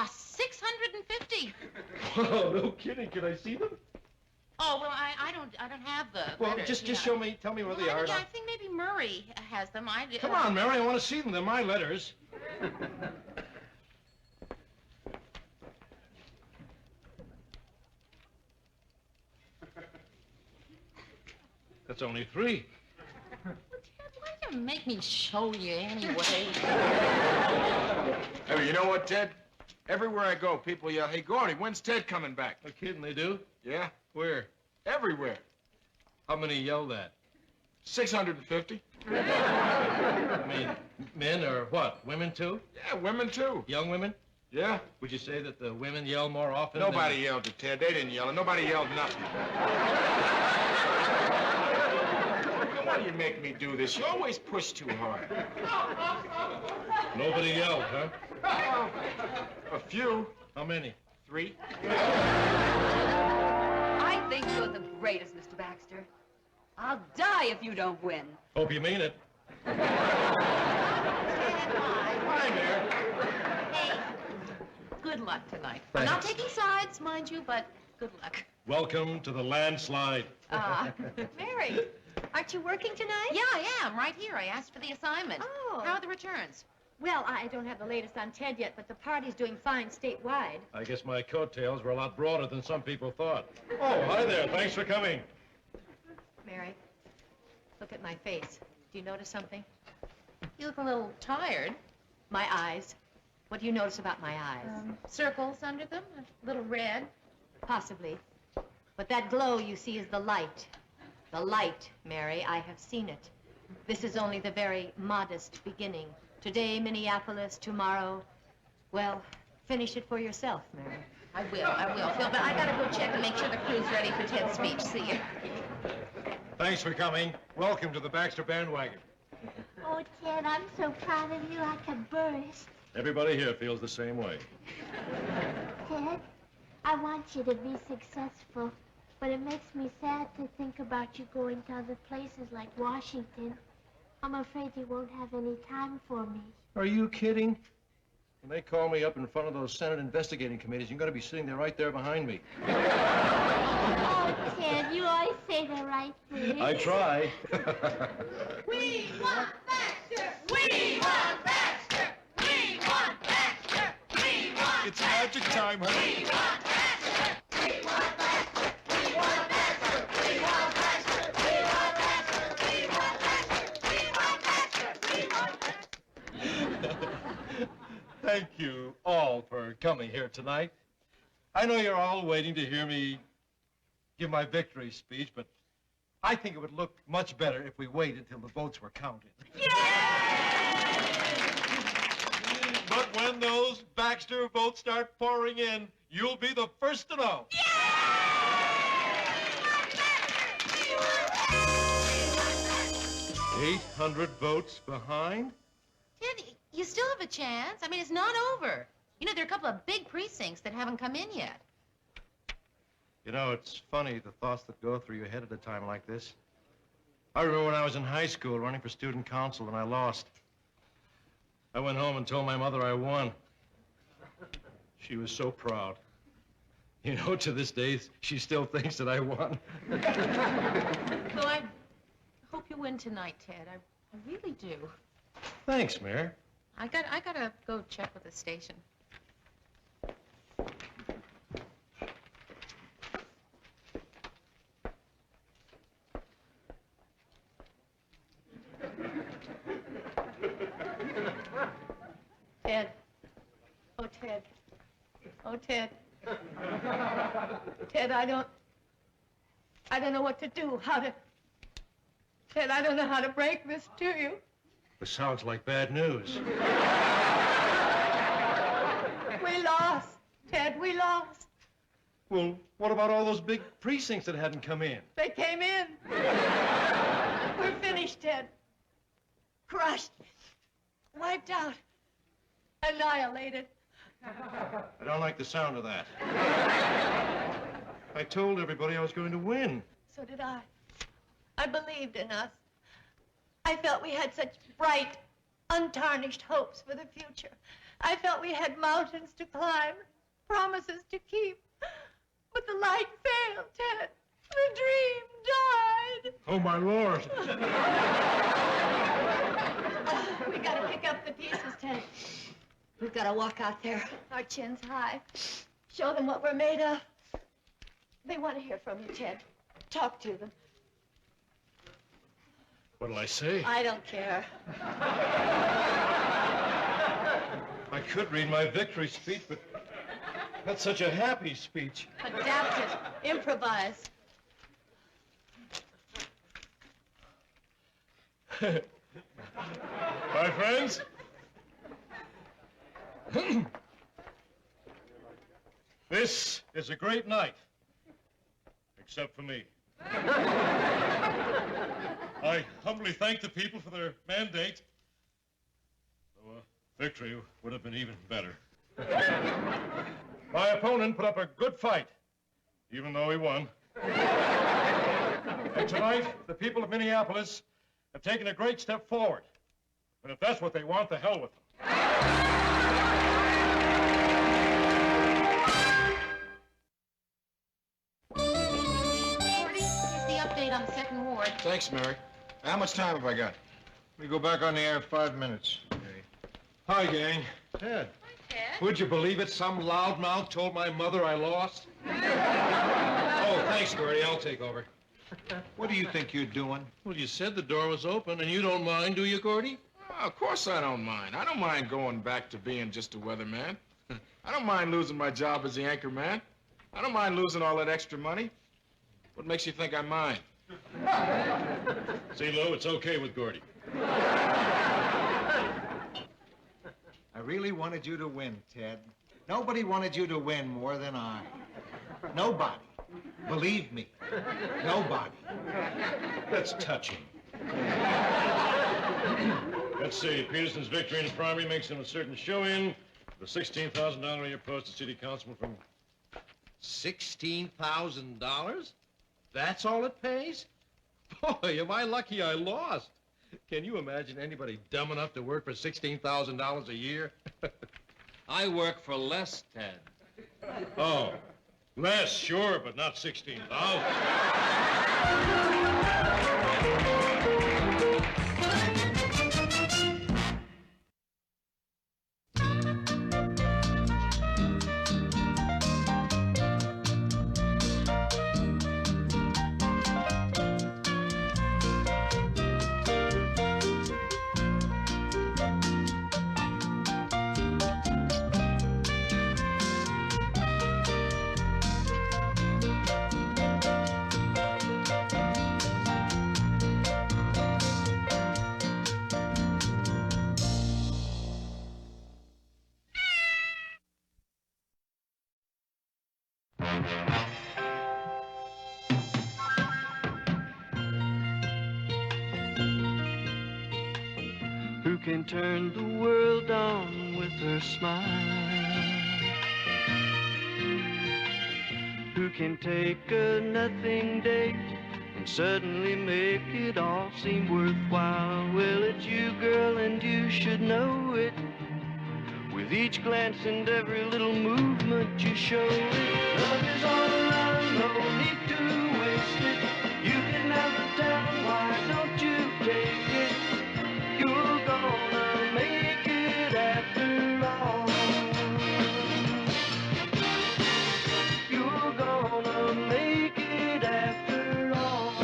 650. Whoa, no kidding. Can I see them? Oh, well, I don't have the Well, letters, just you show know. me, tell me where Well, they are. Yeah, I think maybe Murray has them. Come on, Mary, I want to see them. They're my letters. That's only 3. Well, Ted, why do you make me show you anyway? Hey, you know what, Ted? Everywhere I go, people yell, "Hey, Gordy, when's Ted coming back?" No kidding, they do? Yeah, Where? everywhere. How many yell that? 650. I mean, men or what? Women too? Yeah, women too. Young women? Yeah. Would you say that the women yell more often? Nobody yelled at Ted. They didn't yell, and nobody yelled nothing. Why do you make me do this? You always push too hard. Nobody yelled, huh? A few. How many? 3. I think you're the greatest, Mr. Baxter. I'll die if you don't win. Hope you mean it. Hi, Mayor. Hey, good luck tonight. I'm Thanks. not taking sides, mind you, but good luck. Welcome to the landslide. Mary, aren't you working tonight? Yeah, I am, right here. I asked for the assignment. Oh. How are the returns? Well, I don't have the latest on Ted yet, but the party's doing fine statewide. I guess my coattails were a lot broader than some people thought. Oh, hi there. Thanks for coming. Mary, look at my face. Do you notice something? You look a little tired. My eyes. What do you notice about my eyes? Circles under them, a little red. Possibly. But that glow you see is the light. The light, Mary. I have seen it. This is only the very modest beginning. Today, Minneapolis. Tomorrow, well, finish it for yourself, Mary. I will, Phil, but I gotta go check and make sure the crew's ready for Ted's speech. See you. Thanks for coming. Welcome to the Baxter bandwagon. Oh, Ted, I'm so proud of you I could burst. Everybody here feels the same way. Ted, I want you to be successful, but it makes me sad to think about you going to other places like Washington. I'm afraid you won't have any time for me. Are you kidding? When they call me up in front of those Senate investigating committees, you're going to be sitting there right there behind me. Oh, Ted, you always say the right thing. I try. We want Baxter! We want Baxter! We want Baxter! We want It's magic time, honey. We want Baxter! We want Baxter! We want Baxter! Thank you all for coming here tonight. I know you're all waiting to hear me give my victory speech, but I think it would look much better if we wait until the votes were counted. But when those Baxter votes start pouring in, you'll be the first to know. 800 votes behind? Ted, you still have a chance. I mean, it's not over. You know, there are a couple of big precincts that haven't come in yet. You know, it's funny, the thoughts that go through your head at a time like this. I remember when I was in high school running for student council and I lost. I went home and told my mother I won. She was so proud. You know, to this day, she still thinks that I won. Well, I hope you win tonight, Ted. I really do. Thanks, Mayor. I gotta go check with the station. Ted. Oh, Ted. Oh, Ted. Ted, I don't know what to do, Ted, I don't know how to break this to you. This sounds like bad news. We lost, Ted, we lost. Well, what about all those big precincts that hadn't come in? They came in. We're finished, Ted. Crushed. Wiped out. Annihilated. I don't like the sound of that. I told everybody I was going to win. So did I. I believed in us. I felt we had such bright, untarnished hopes for the future. I felt we had mountains to climb, promises to keep. But the light failed, Ted. The dream died. Oh, my Lord. We gotta pick up the pieces, Ted. We've gotta walk out there, our chins high. Show them what we're made of. They want to hear from you, Ted. Talk to them. What'll I say? I don't care. I could read my victory speech, but that's such a happy speech. Adapt it. Improvise. My friends, this is a great night, except for me. I humbly thank the people for their mandate, though a victory would have been even better. My opponent put up a good fight, even though he won. And tonight, the people of Minneapolis have taken a great step forward. And if that's what they want, the hell with them. Gordy, here's the update on the second ward. Thanks, Mary. How much time have I got? We go back on the air in 5 minutes. Okay. Hi, gang. Ted. Ted? Would you believe it? Some loudmouth told my mother I lost. Oh, thanks, Gordy. I'll take over. What do you think you're doing? Well, you said the door was open, and you don't mind, do you, Gordy? Oh, of course I don't mind. I don't mind going back to being just a weatherman. I don't mind losing my job as the anchor man. I don't mind losing all that extra money. What makes you think I mind? See, Lou, it's okay with Gordy. I really wanted you to win, Ted. Nobody wanted you to win more than I. Nobody. Believe me. Nobody. That's touching. Let's see. Peterson's victory in the primary makes him a certain show-in. The $16,000 a year post to city councilman from... $16,000? That's all it pays? Boy, am I lucky I lost. Can you imagine anybody dumb enough to work for $16,000 a year? I work for less, Ted. Oh, less, sure, but not 16,000. Who can turn the world on with her smile? Who can take a nothing day and suddenly make it all seem worthwhile? Well, it's you, girl, and you should know it. With each glance and every little movement you show it. Love is all around, no need to waste it. You can have the time, why don't you take it? You're gonna make it after all. You're gonna make it after all.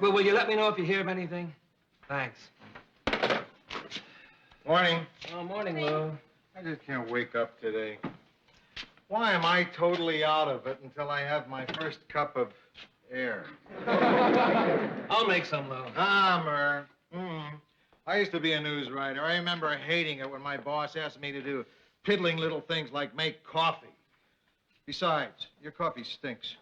Well, will you let me know if you hear of anything? Thanks. Morning. Oh, morning, Lou. I just can't wake up today. Why am I totally out of it until I have my first cup of air? I'll make some, Lou. Murr. I used to be a news writer. I remember hating it when my boss asked me to do piddling little things like make coffee. Besides, your coffee stinks.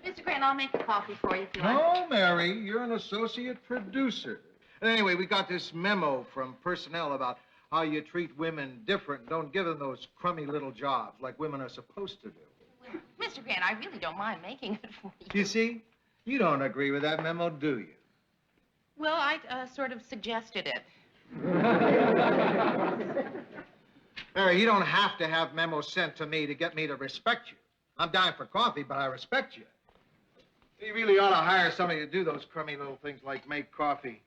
Mr. Grant, I'll make the coffee for you if you like. No, Mary, you're an associate producer. And anyway, we got this memo from personnel about how you treat women different and don't give them those crummy little jobs like women are supposed to do. Well, Mr. Grant, I really don't mind making it for you. You see? You don't agree with that memo, do you? Well, I sort of suggested it. Mary, you don't have to have memos sent to me to get me to respect you. I'm dying for coffee, but I respect you. You really ought to hire somebody to do those crummy little things like make coffee.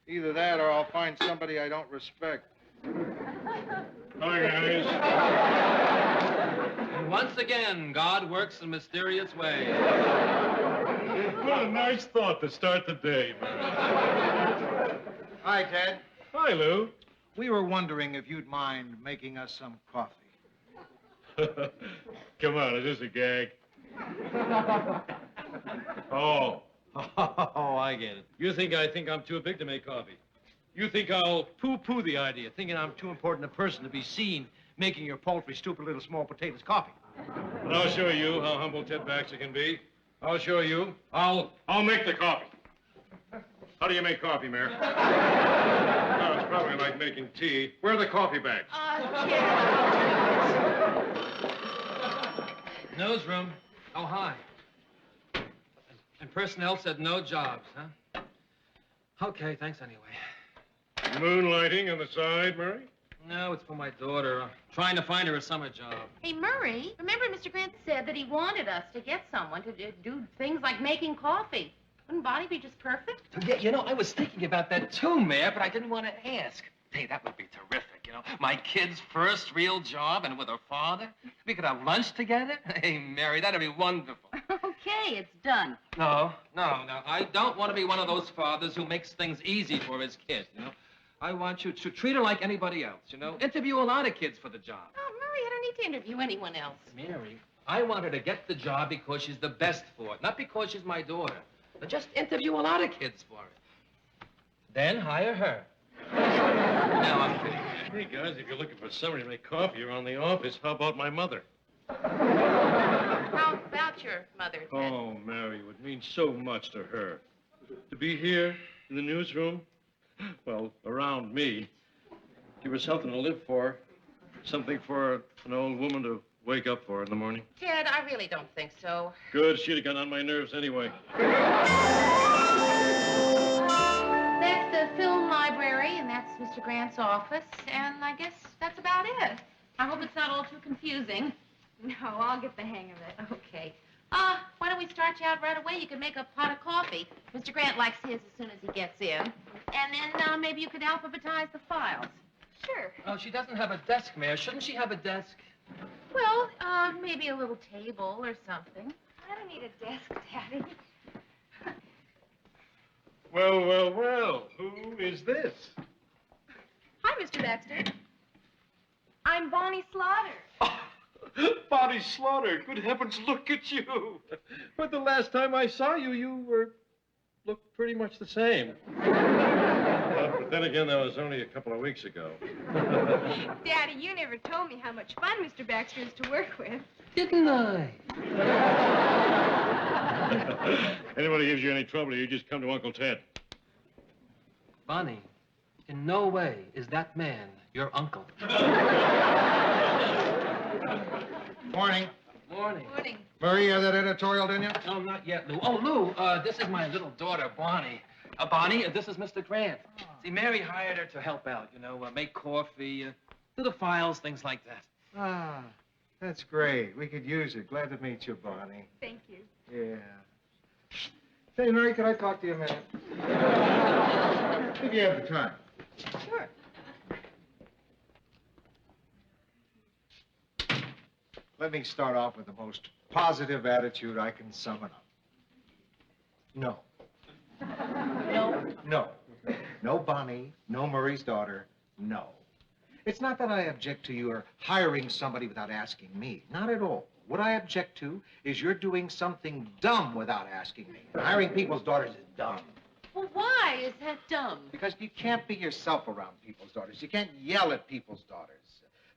Either that or I'll find somebody I don't respect. Hi, guys. And once again, God works in mysterious ways. What a nice thought to start the day, man. Hi, Ted. Hi, Lou. We were wondering if you'd mind making us some coffee. Come on, is this a gag? Oh, I get it. You think I think I'm too big to make coffee. You think I'll poo-poo the idea, thinking I'm too important a person to be seen making your paltry, stupid little small potatoes coffee. But I'll show you how humble Ted Baxter can be. I'll show you. I'll make the coffee. How do you make coffee, Mayor? Oh, it's probably like making tea. Where are the coffee bags? Newsroom. Oh, hi. And personnel said no jobs, huh? Okay, thanks anyway. Moonlighting on the side, Murray? No, it's for my daughter. Trying to find her a summer job. Hey, Murray, remember Mr. Grant said that he wanted us to get someone to do things like making coffee. Wouldn't Bonnie be just perfect? Yeah, you know, I was thinking about that too, Mayor, but I didn't want to ask. Hey, that would be terrific, you know. My kid's first real job and with her father. We could have lunch together. Hey, Mary, that'd be wonderful. Okay, it's done. No. I don't want to be one of those fathers who makes things easy for his kid, you know. I want you to treat her like anybody else, you know. Interview a lot of kids for the job. Oh, Murray, I don't need to interview anyone else. Mary, I want her to get the job because she's the best for it, not because she's my daughter. But just interview a lot of kids for it. Then hire her. Now I'm kidding. Hey, guys, if you're looking for somebody to make coffee around the office, how about my mother? How about your mother, Ted? Oh, Mary, it would mean so much to her. To be here in the newsroom, well, around me, give her something to live for, something for an old woman to wake up for in the morning. Ted, I really don't think so. Good, she'd have gotten on my nerves anyway. That's the film library, and that's Mr. Grant's office, and I guess that's about it. I hope it's not all too confusing. No, I'll get the hang of it. Okay. Why don't we start you out right away? You can make a pot of coffee. Mr. Grant likes his as soon as he gets in. And then maybe you could alphabetize the files. Sure. Oh, she doesn't have a desk, Mayor. Shouldn't she have a desk? Well, maybe a little table or something. I don't need a desk, Daddy. Well, who is this? Hi, Mr. Baxter. I'm Bonnie Slaughter. Bonnie Slaughter, good heavens, look at you. But the last time I saw you, you looked pretty much the same. But then again, that was only a couple of weeks ago. Daddy, you never told me how much fun Mr. Baxter is to work with. Didn't I? Anybody gives you any trouble, you just come to Uncle Ted. Bonnie, in no way is that man your uncle. Morning. Morning. Morning. Murray, you have that editorial, didn't you? No, not yet, Lou. Oh, Lou, this is my little daughter, Bonnie. Bonnie, this is Mr. Grant. See, Mary hired her to help out, you know, make coffee, do the files, things like that. Ah, that's great. We could use it. Glad to meet you, Bonnie. Thank you. Yeah. Say, Mary, could I talk to you a minute? If you have the time. Sure. Let me start off with the most positive attitude I can summon up. No. No. No. No Bonnie, no Murray's daughter, no. It's not that I object to your hiring somebody without asking me. Not at all. What I object to is you're doing something dumb without asking me. Hiring people's daughters is dumb. Well, why is that dumb? Because you can't be yourself around people's daughters. You can't yell at people's daughters.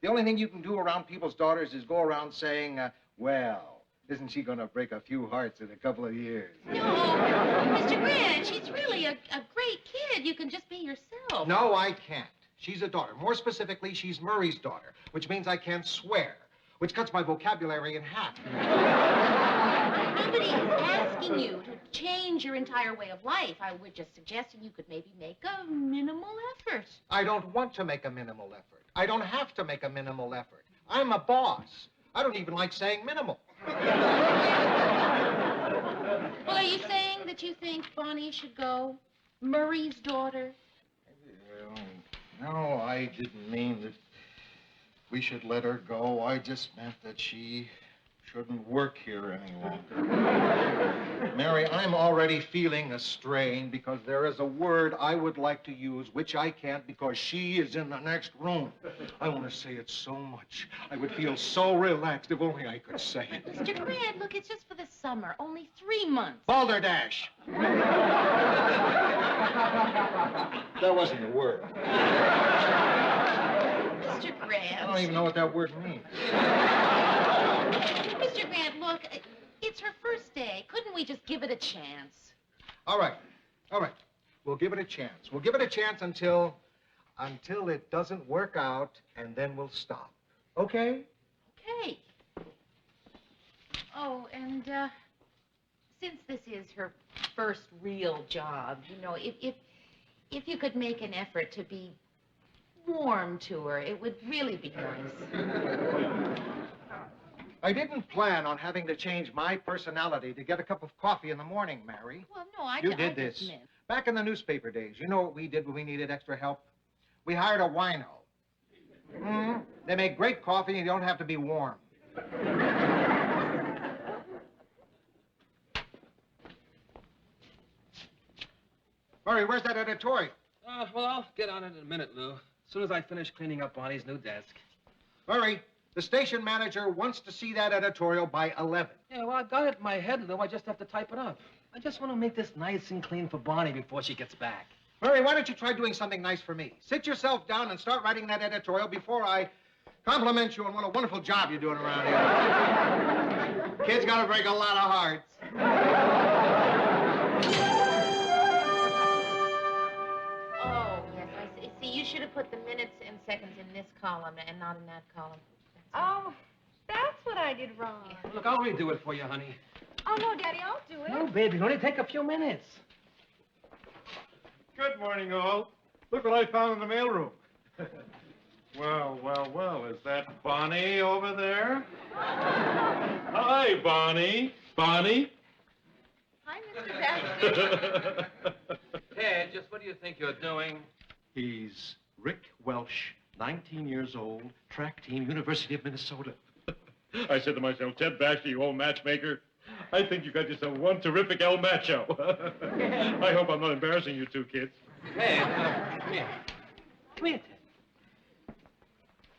The only thing you can do around people's daughters is go around saying, well, isn't she going to break a few hearts in a couple of years? No, Mr. Grant, she's really a great kid. You can just be yourself. No, I can't. She's a daughter. More specifically, she's Murray's daughter, which means I can't swear, which cuts my vocabulary in half. Nobody is asking you to change your entire way of life. I was just suggesting you could maybe make a minimal effort. I don't want to make a minimal effort. I don't have to make a minimal effort. I'm a boss. I don't even like saying minimal. Well, are you saying that you think Bonnie should go? Murray's daughter? No, I didn't mean that we should let her go. I just meant that she shouldn't work here any longer. Mary, I'm already feeling a strain because there is a word I would like to use, which I can't because she is in the next room. I want to say it so much. I would feel so relaxed if only I could say it. Mr. Grant, look, it's just for the summer. Only 3 months. Balderdash. That wasn't a word. Mr. Grant. I don't even know what that word means. Mr. Grant, look, it's her first day. Couldn't we just give it a chance? All right. All right. We'll give it a chance. We'll give it a chance until it doesn't work out, and then we'll stop. Okay? Okay. Oh, and, since this is her first real job, you know, if you could make an effort to be warm to her, it would really be nice. I didn't plan on having to change my personality to get a cup of coffee in the morning, Mary. Well, no, I You I did just this. meant- Back in the newspaper days, you know what we did when we needed extra help? We hired a wino. They make great coffee and you don't have to be warm. Murray, where's that editorial? Well, I'll get on it in a minute, Lou. As soon as I finish cleaning up Bonnie's new desk. Murray, the station manager wants to see that editorial by 11. Yeah, well, I've got it in my head, Lou. I just have to type it up. I just want to make this nice and clean for Bonnie before she gets back. Murray, why don't you try doing something nice for me? Sit yourself down and start writing that editorial before I compliment you on what a wonderful job you're doing around here. Kid's got to break a lot of hearts. Oh, yes, I see. See, you should have put the minutes and seconds in this column and not in that column. Oh, that's what I did wrong. Look, I'll redo it for you, honey. Oh, no, Daddy, I'll do it. No, baby, it'll only take a few minutes. Good morning, all. Look what I found in the mailroom. Well, well, well, is that Bonnie over there? Hi, Bonnie. Bonnie? Hi, Mr. Baxter. Ted, just what do you think you're doing? He's Rick Welsh, 19 years old, track team, University of Minnesota. I said to myself, Ted Baxter, you old matchmaker, I think you got yourself one terrific El Macho. I hope I'm not embarrassing you two kids. Ted, come here. Come here, Ted.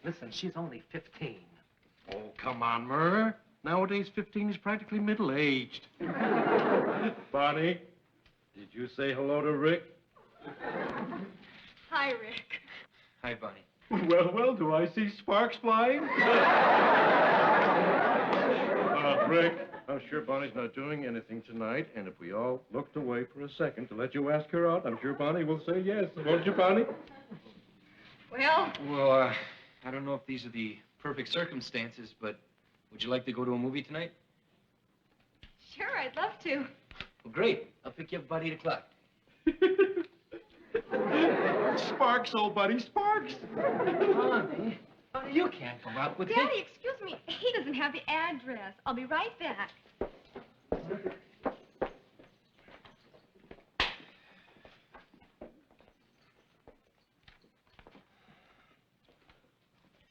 Listen, she's only 15. Oh, come on, Murr. Nowadays, 15 is practically middle-aged. Bonnie, did you say hello to Rick? Hi, Rick. Hi, Bunny. Well, well, do I see sparks flying? Rick, I'm sure Bonnie's not doing anything tonight, and if we all looked away for a second to let you ask her out, I'm sure Bonnie will say yes. Won't you, Bonnie? Well, Well, I don't know if these are the perfect circumstances, but would you like to go to a movie tonight? sure, I'd love to. Well, great. I'll pick you up about 8 o'clock. Sparks, old buddy, sparks. Bonnie, you can't go out with him. Daddy, excuse me. He doesn't have the address. I'll be right back.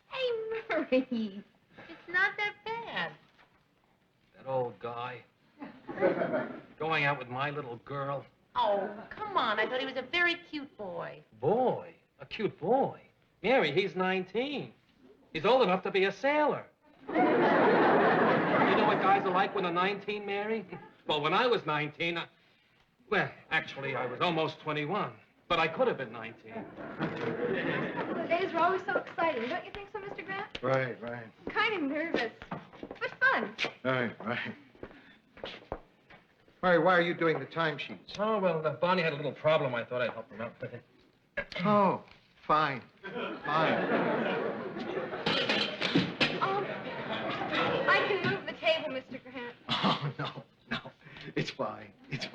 Hey, Murray. It's not that bad. That old guy. Going out with my little girl. Oh, come on. I thought he was a very cute boy. Boy, a cute boy. Mary, he's 19. He's old enough to be a sailor. You know what guys are like when they're 19, Mary? Well, when I was 19, well, actually, I was almost 21. But I could have been 19. The days are always so exciting, don't you think so, Mr. Grant? Right. Kind of nervous, but fun. Right. Mary, why are you doing the timesheets? Oh, well, Bonnie had a little problem. I thought I'd help him out with it. Oh, fine. I can move the table, Mr. Grant. Oh, no. It's fine. Mr.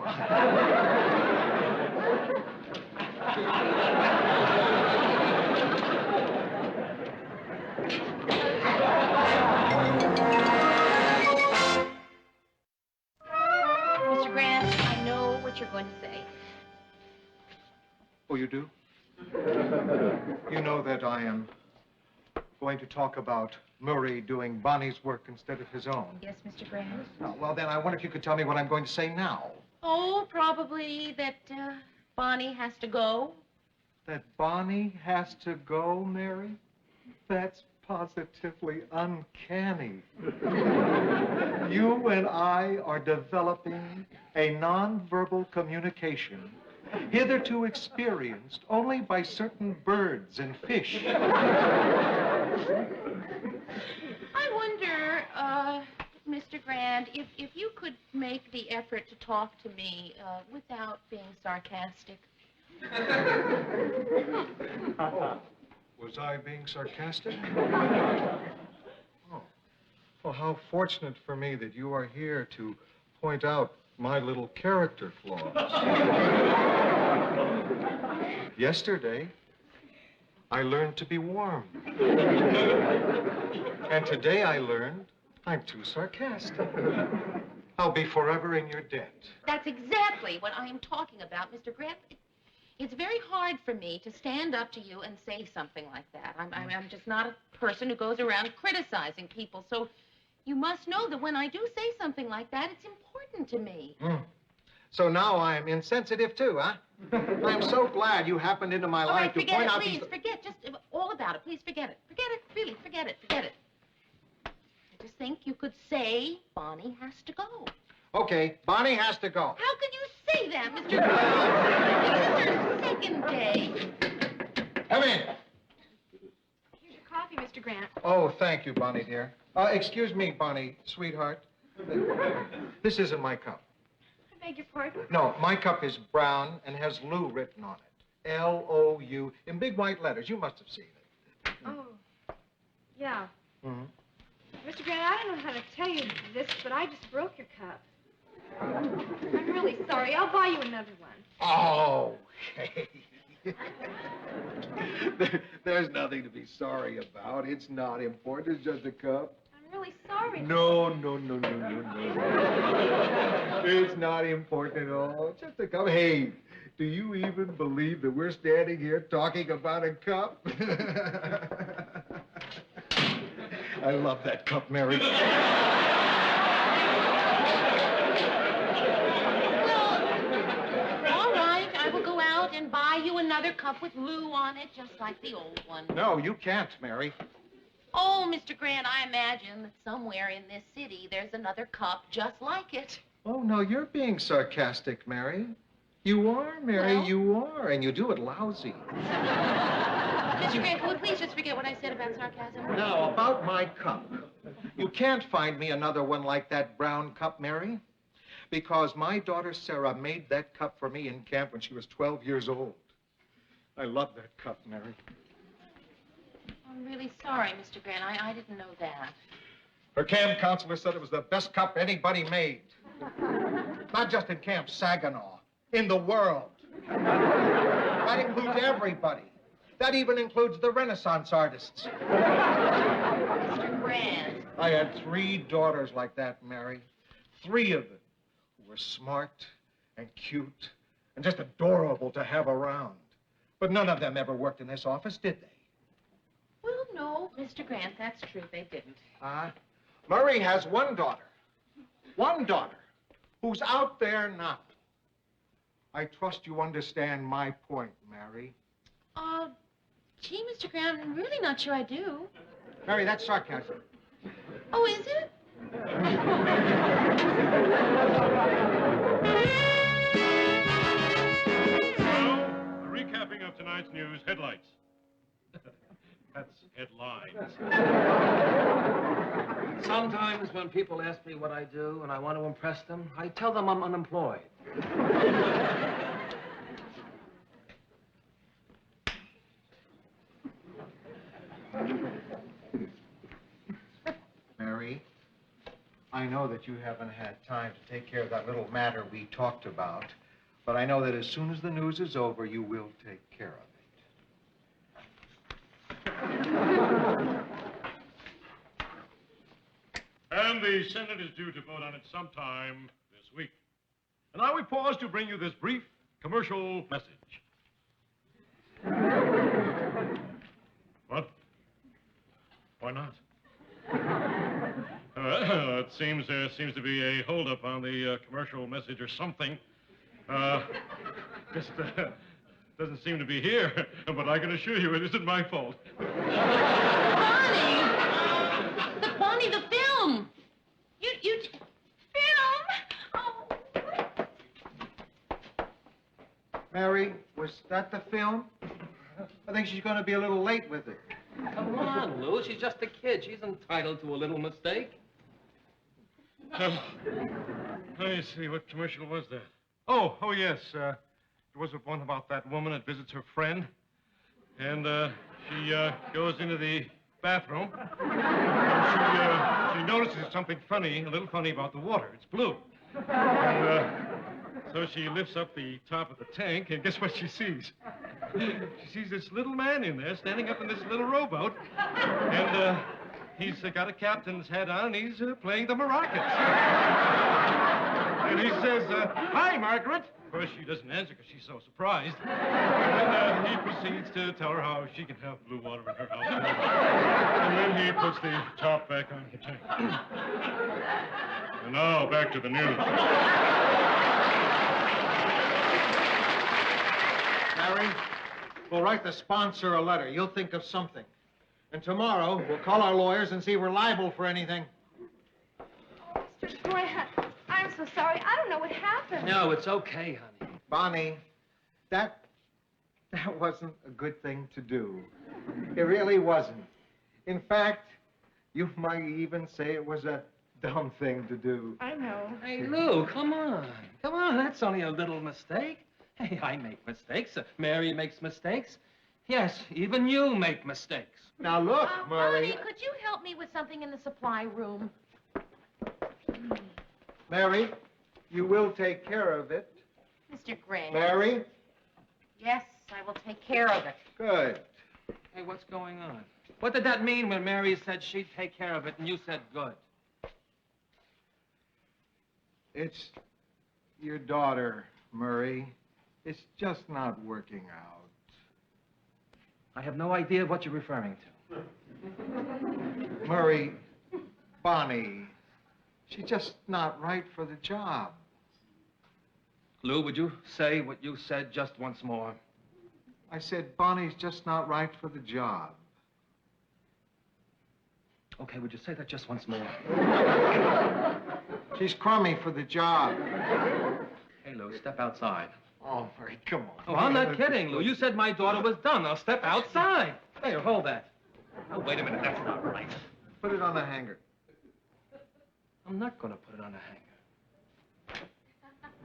Grant, I know what you're going to say. Oh, you do? You know that I am going to talk about Murray doing Bonnie's work instead of his own. Yes, Mr. Grant? Oh, well, then I wonder if you could tell me what I'm going to say now. Oh, probably that Bonnie has to go. That Bonnie has to go, Mary? That's positively uncanny. You and I are developing a nonverbal communication hitherto experienced only by certain birds and fish. I wonder, Mr. Grant, if you could make the effort to talk to me without being sarcastic. Was I being sarcastic? Oh. Well, how fortunate for me that you are here to point out my little character flaws. Yesterday, I learned to be warm. And today I learned I'm too sarcastic. I'll be forever in your debt. That's exactly what I am talking about, Mr. Grant. It's very hard for me to stand up to you and say something like that. I'm just not a person who goes around criticizing people. So you must know that when I do say something like that, it's important to me. So now I'm insensitive too, huh? I'm so glad you happened into my All life right, to forget point it, out please. these... Forget just all about it. Please forget it. Forget it. Really, forget it. Forget it. I just think you could say Bonnie has to go. Okay, Bonnie has to go. How could you say that, Mr. Grant? This is our second day. Come in. Here's your coffee, Mr. Grant. Oh, thank you, Bonnie, dear. Excuse me, Bonnie, sweetheart. This isn't my cup. I beg your pardon? No, my cup is brown and has Lou written on it. L-O-U, in big white letters. You must have seen it. Oh, yeah. Mm-hmm. Mr. Grant, I don't know how to tell you this, but I just broke your cup. I'm really sorry. I'll buy you another one. Oh, hey. There's nothing to be sorry about. It's not important. It's just a cup. I'm really sorry. No. It's not important at all. It's just a cup. Hey, do you even believe that we're standing here talking about a cup? I love that cup, Mary. Well, all right. I will go out and buy you another cup with Lou on it, just like the old one. No, you can't, Mary. Oh, Mr. Grant, I imagine that somewhere in this city there's another cup just like it. Oh, no, you're being sarcastic, Mary. You are, Mary, Well- you are, and you do it lousy. Mr. Grant, can we please just forget what I said about sarcasm? Now, about my cup. You can't find me another one like that brown cup, Mary, because my daughter Sarah made that cup for me in camp when she was 12 years old. I love that cup, Mary. I'm really sorry, Mr. Grant. I didn't know that. Her camp counselor said it was the best cup anybody made. Not just in Camp Saginaw, in the world. That includes everybody. That even includes the Renaissance artists. Mr. Grant. I had 3 daughters like that, Mary. 3 of them who were smart and cute and just adorable to have around. But none of them ever worked in this office, did they? Well, no, Mr. Grant, that's true. They didn't. Murray has 1 daughter. 1 daughter who's out there now. I trust you understand my point, Mary. Gee, Mr. Grant, I'm really not sure I do. Mary, that's sarcasm. Oh, is it? Well, a recapping of tonight's news headlights. That's headlines. Sometimes when people ask me what I do and I want to impress them, I tell them I'm unemployed. Mary, I know that you haven't had time to take care of that little matter we talked about, but I know that as soon as the news is over, you will take care of it. And the Senate is due to vote on it sometime this week. And now we pause to bring you this brief commercial message. What? Why not? It seems there seems to be a holdup on the commercial message or something. Just doesn't seem to be here, but I can assure you it isn't my fault. Bonnie, the film! You... Film? Oh. Mary, was that the film? I think she's going to be a little late with it. Come on, Lou. She's just a kid. She's entitled to a little mistake. Let me see, what commercial was that? Oh, yes. There was one about that woman that visits her friend. And she goes into the bathroom. And she notices something funny, a little funny about the water. It's blue. And so she lifts up the top of the tank, and guess what she sees? She sees this little man in there standing up in this little rowboat. And he's got a captain's hat on, and he's playing the maracas. And he says, "Hi, Margaret." Of course, she doesn't answer because she's so surprised. And he proceeds to tell her how she can have blue water in her house. And then he puts the top back on the tank. And now, back to the news. Mary, we'll write the sponsor a letter. You'll think of something. And tomorrow, we'll call our lawyers and see if we're liable for anything. Mr. Grant, I'm so sorry. I don't know what happened. No, it's okay, honey. Bonnie, that wasn't a good thing to do. It really wasn't. In fact, you might even say it was a dumb thing to do. I know. Hey, Lou, come on. Come on, that's only a little mistake. Hey, I make mistakes. Mary makes mistakes. Yes, even you make mistakes. Now, look, Murray. Bonnie, could you help me with something in the supply room? Mary, you will take care of it. Mr. Grant. Mary? Yes, I will take care of it. Good. Hey, what's going on? What did that mean when Mary said she'd take care of it and you said good? It's your daughter, Murray. It's just not working out. I have no idea what you're referring to. Murray, Bonnie, she's just not right for the job. Lou, would you say what you said just once more? I said Bonnie's just not right for the job. Okay, would you say that just once more? She's crummy for the job. Hey, Lou, step outside. Oh, Murray, come on. Oh, I'm not kidding, Lou. You said my daughter was done. Now step outside. Hey, hold that. Oh, wait a minute. That's not right. Put it on the hanger. I'm not going to put it on a hanger.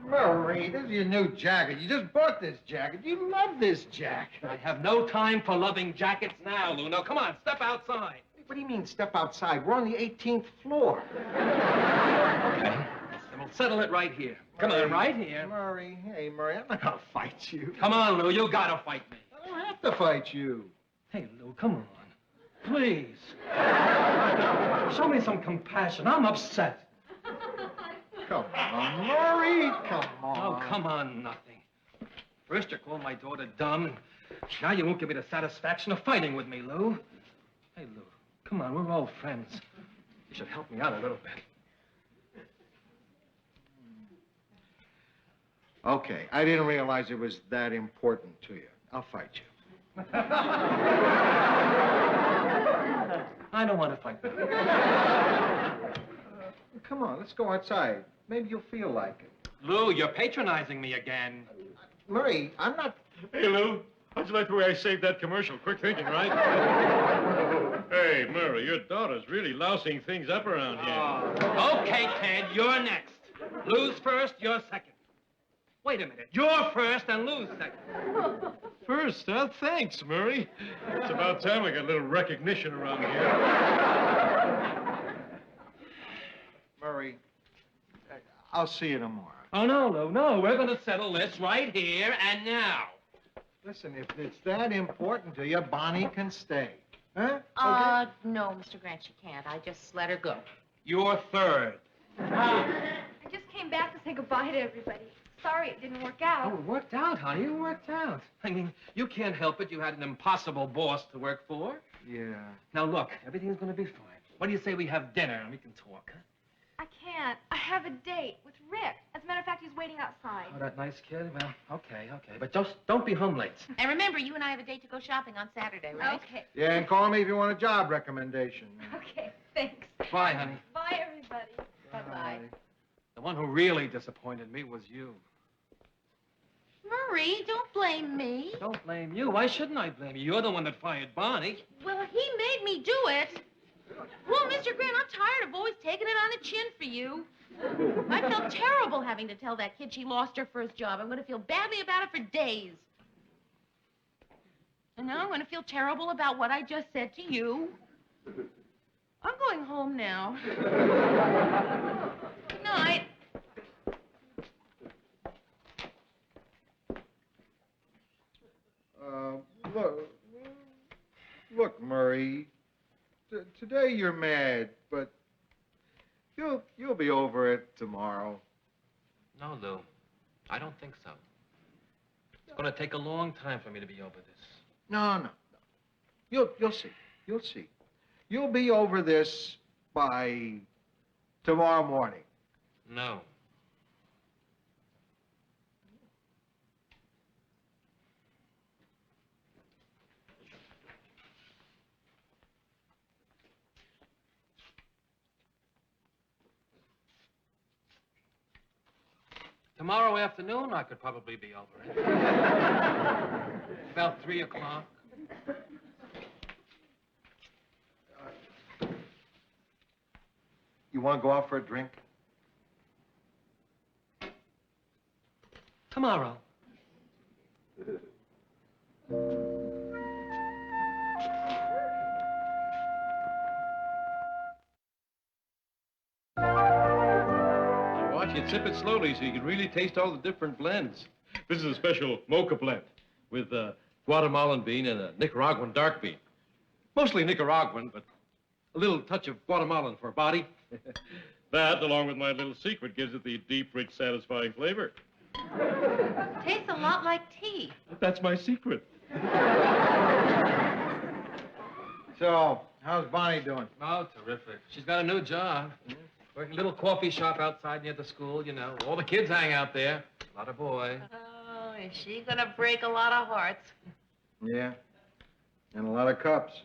Murray, this is your new jacket. You just bought this jacket. You love this jacket. I have no time for loving jackets now, Lou. Now, come on, step outside. What do you mean, step outside? We're on the 18th floor. Okay. Then we'll settle it right here. Come on, right here. Murray, hey, Murray, I'm not gonna fight you. Come on, Lou, you gotta fight me. I don't have to fight you. Hey, Lou, come on. Please. Show me some compassion. I'm upset. Come on, Murray, come on. Oh, come on, nothing. First you called my daughter dumb, and now you won't give me the satisfaction of fighting with me, Lou. Hey, Lou, come on, we're old friends. You should help me out a little bit. Okay, I didn't realize it was that important to you. I'll fight you. I don't want to fight. Come on, let's go outside. Maybe you'll feel like it. Lou, you're patronizing me again. Murray, I'm not... Hey, Lou, how'd you like the way I saved that commercial? Quick thinking, right? Hey, Murray, your daughter's really lousing things up around here. Okay, Ted, you're next. Lou's first, you're second. Wait a minute. You're first and Lou's second. First, huh? Thanks, Murray. It's about time we got a little recognition around here. Murray, I'll see you tomorrow. Oh, no, Lou, no. We're going to settle this right here and now. Listen, if it's that important to you, Bonnie can stay. Huh? No, Mr. Grant, she can't. I just let her go. You're third. I just came back to say goodbye to everybody. Sorry it didn't work out. Oh, it worked out, honey. It worked out. I mean, you can't help it. You had an impossible boss to work for. Yeah. Now, look, everything's going to be fine. What do you say we have dinner and we can talk, huh? I can't. I have a date with Rick. As a matter of fact, he's waiting outside. Oh, that nice kid? Well, okay. But just don't be home late. And remember, you and I have a date to go shopping on Saturday, right? Okay. Yeah, and call me if you want a job recommendation. Okay, thanks. Bye, honey. Bye, everybody. Bye-bye. The one who really disappointed me was you. Murray, don't blame me. Don't blame you. Why shouldn't I blame you? You're the one that fired Barney. Well, he made me do it. Well, Mr. Grant, I'm tired of always taking it on the chin for you. I felt terrible having to tell that kid she lost her first job. I'm going to feel badly about it for days. And now I'm going to feel terrible about what I just said to you. I'm going home now. Good night. Look, Murray. Today you're mad, but you'll be over it tomorrow. No, Lou. I don't think so. It's going to take a long time for me to be over this. No. You'll see. You'll see. You'll be over this by tomorrow morning. No. Tomorrow afternoon, I could probably be over it. About 3 o'clock. You want to go out for a drink? Tomorrow. Watch it, sip it slowly so you can really taste all the different blends. This is a special mocha blend with Guatemalan bean and a Nicaraguan dark bean. Mostly Nicaraguan, but a little touch of Guatemalan for body. That, along with my little secret, gives it the deep, rich, satisfying flavor. Tastes a lot like tea. That's my secret. So, how's Bonnie doing? Oh, terrific. She's got a new job. Working a little coffee shop outside near the school, you know. All the kids hang out there. A lot of boys. Oh, is she gonna break a lot of hearts? Yeah. And a lot of cups.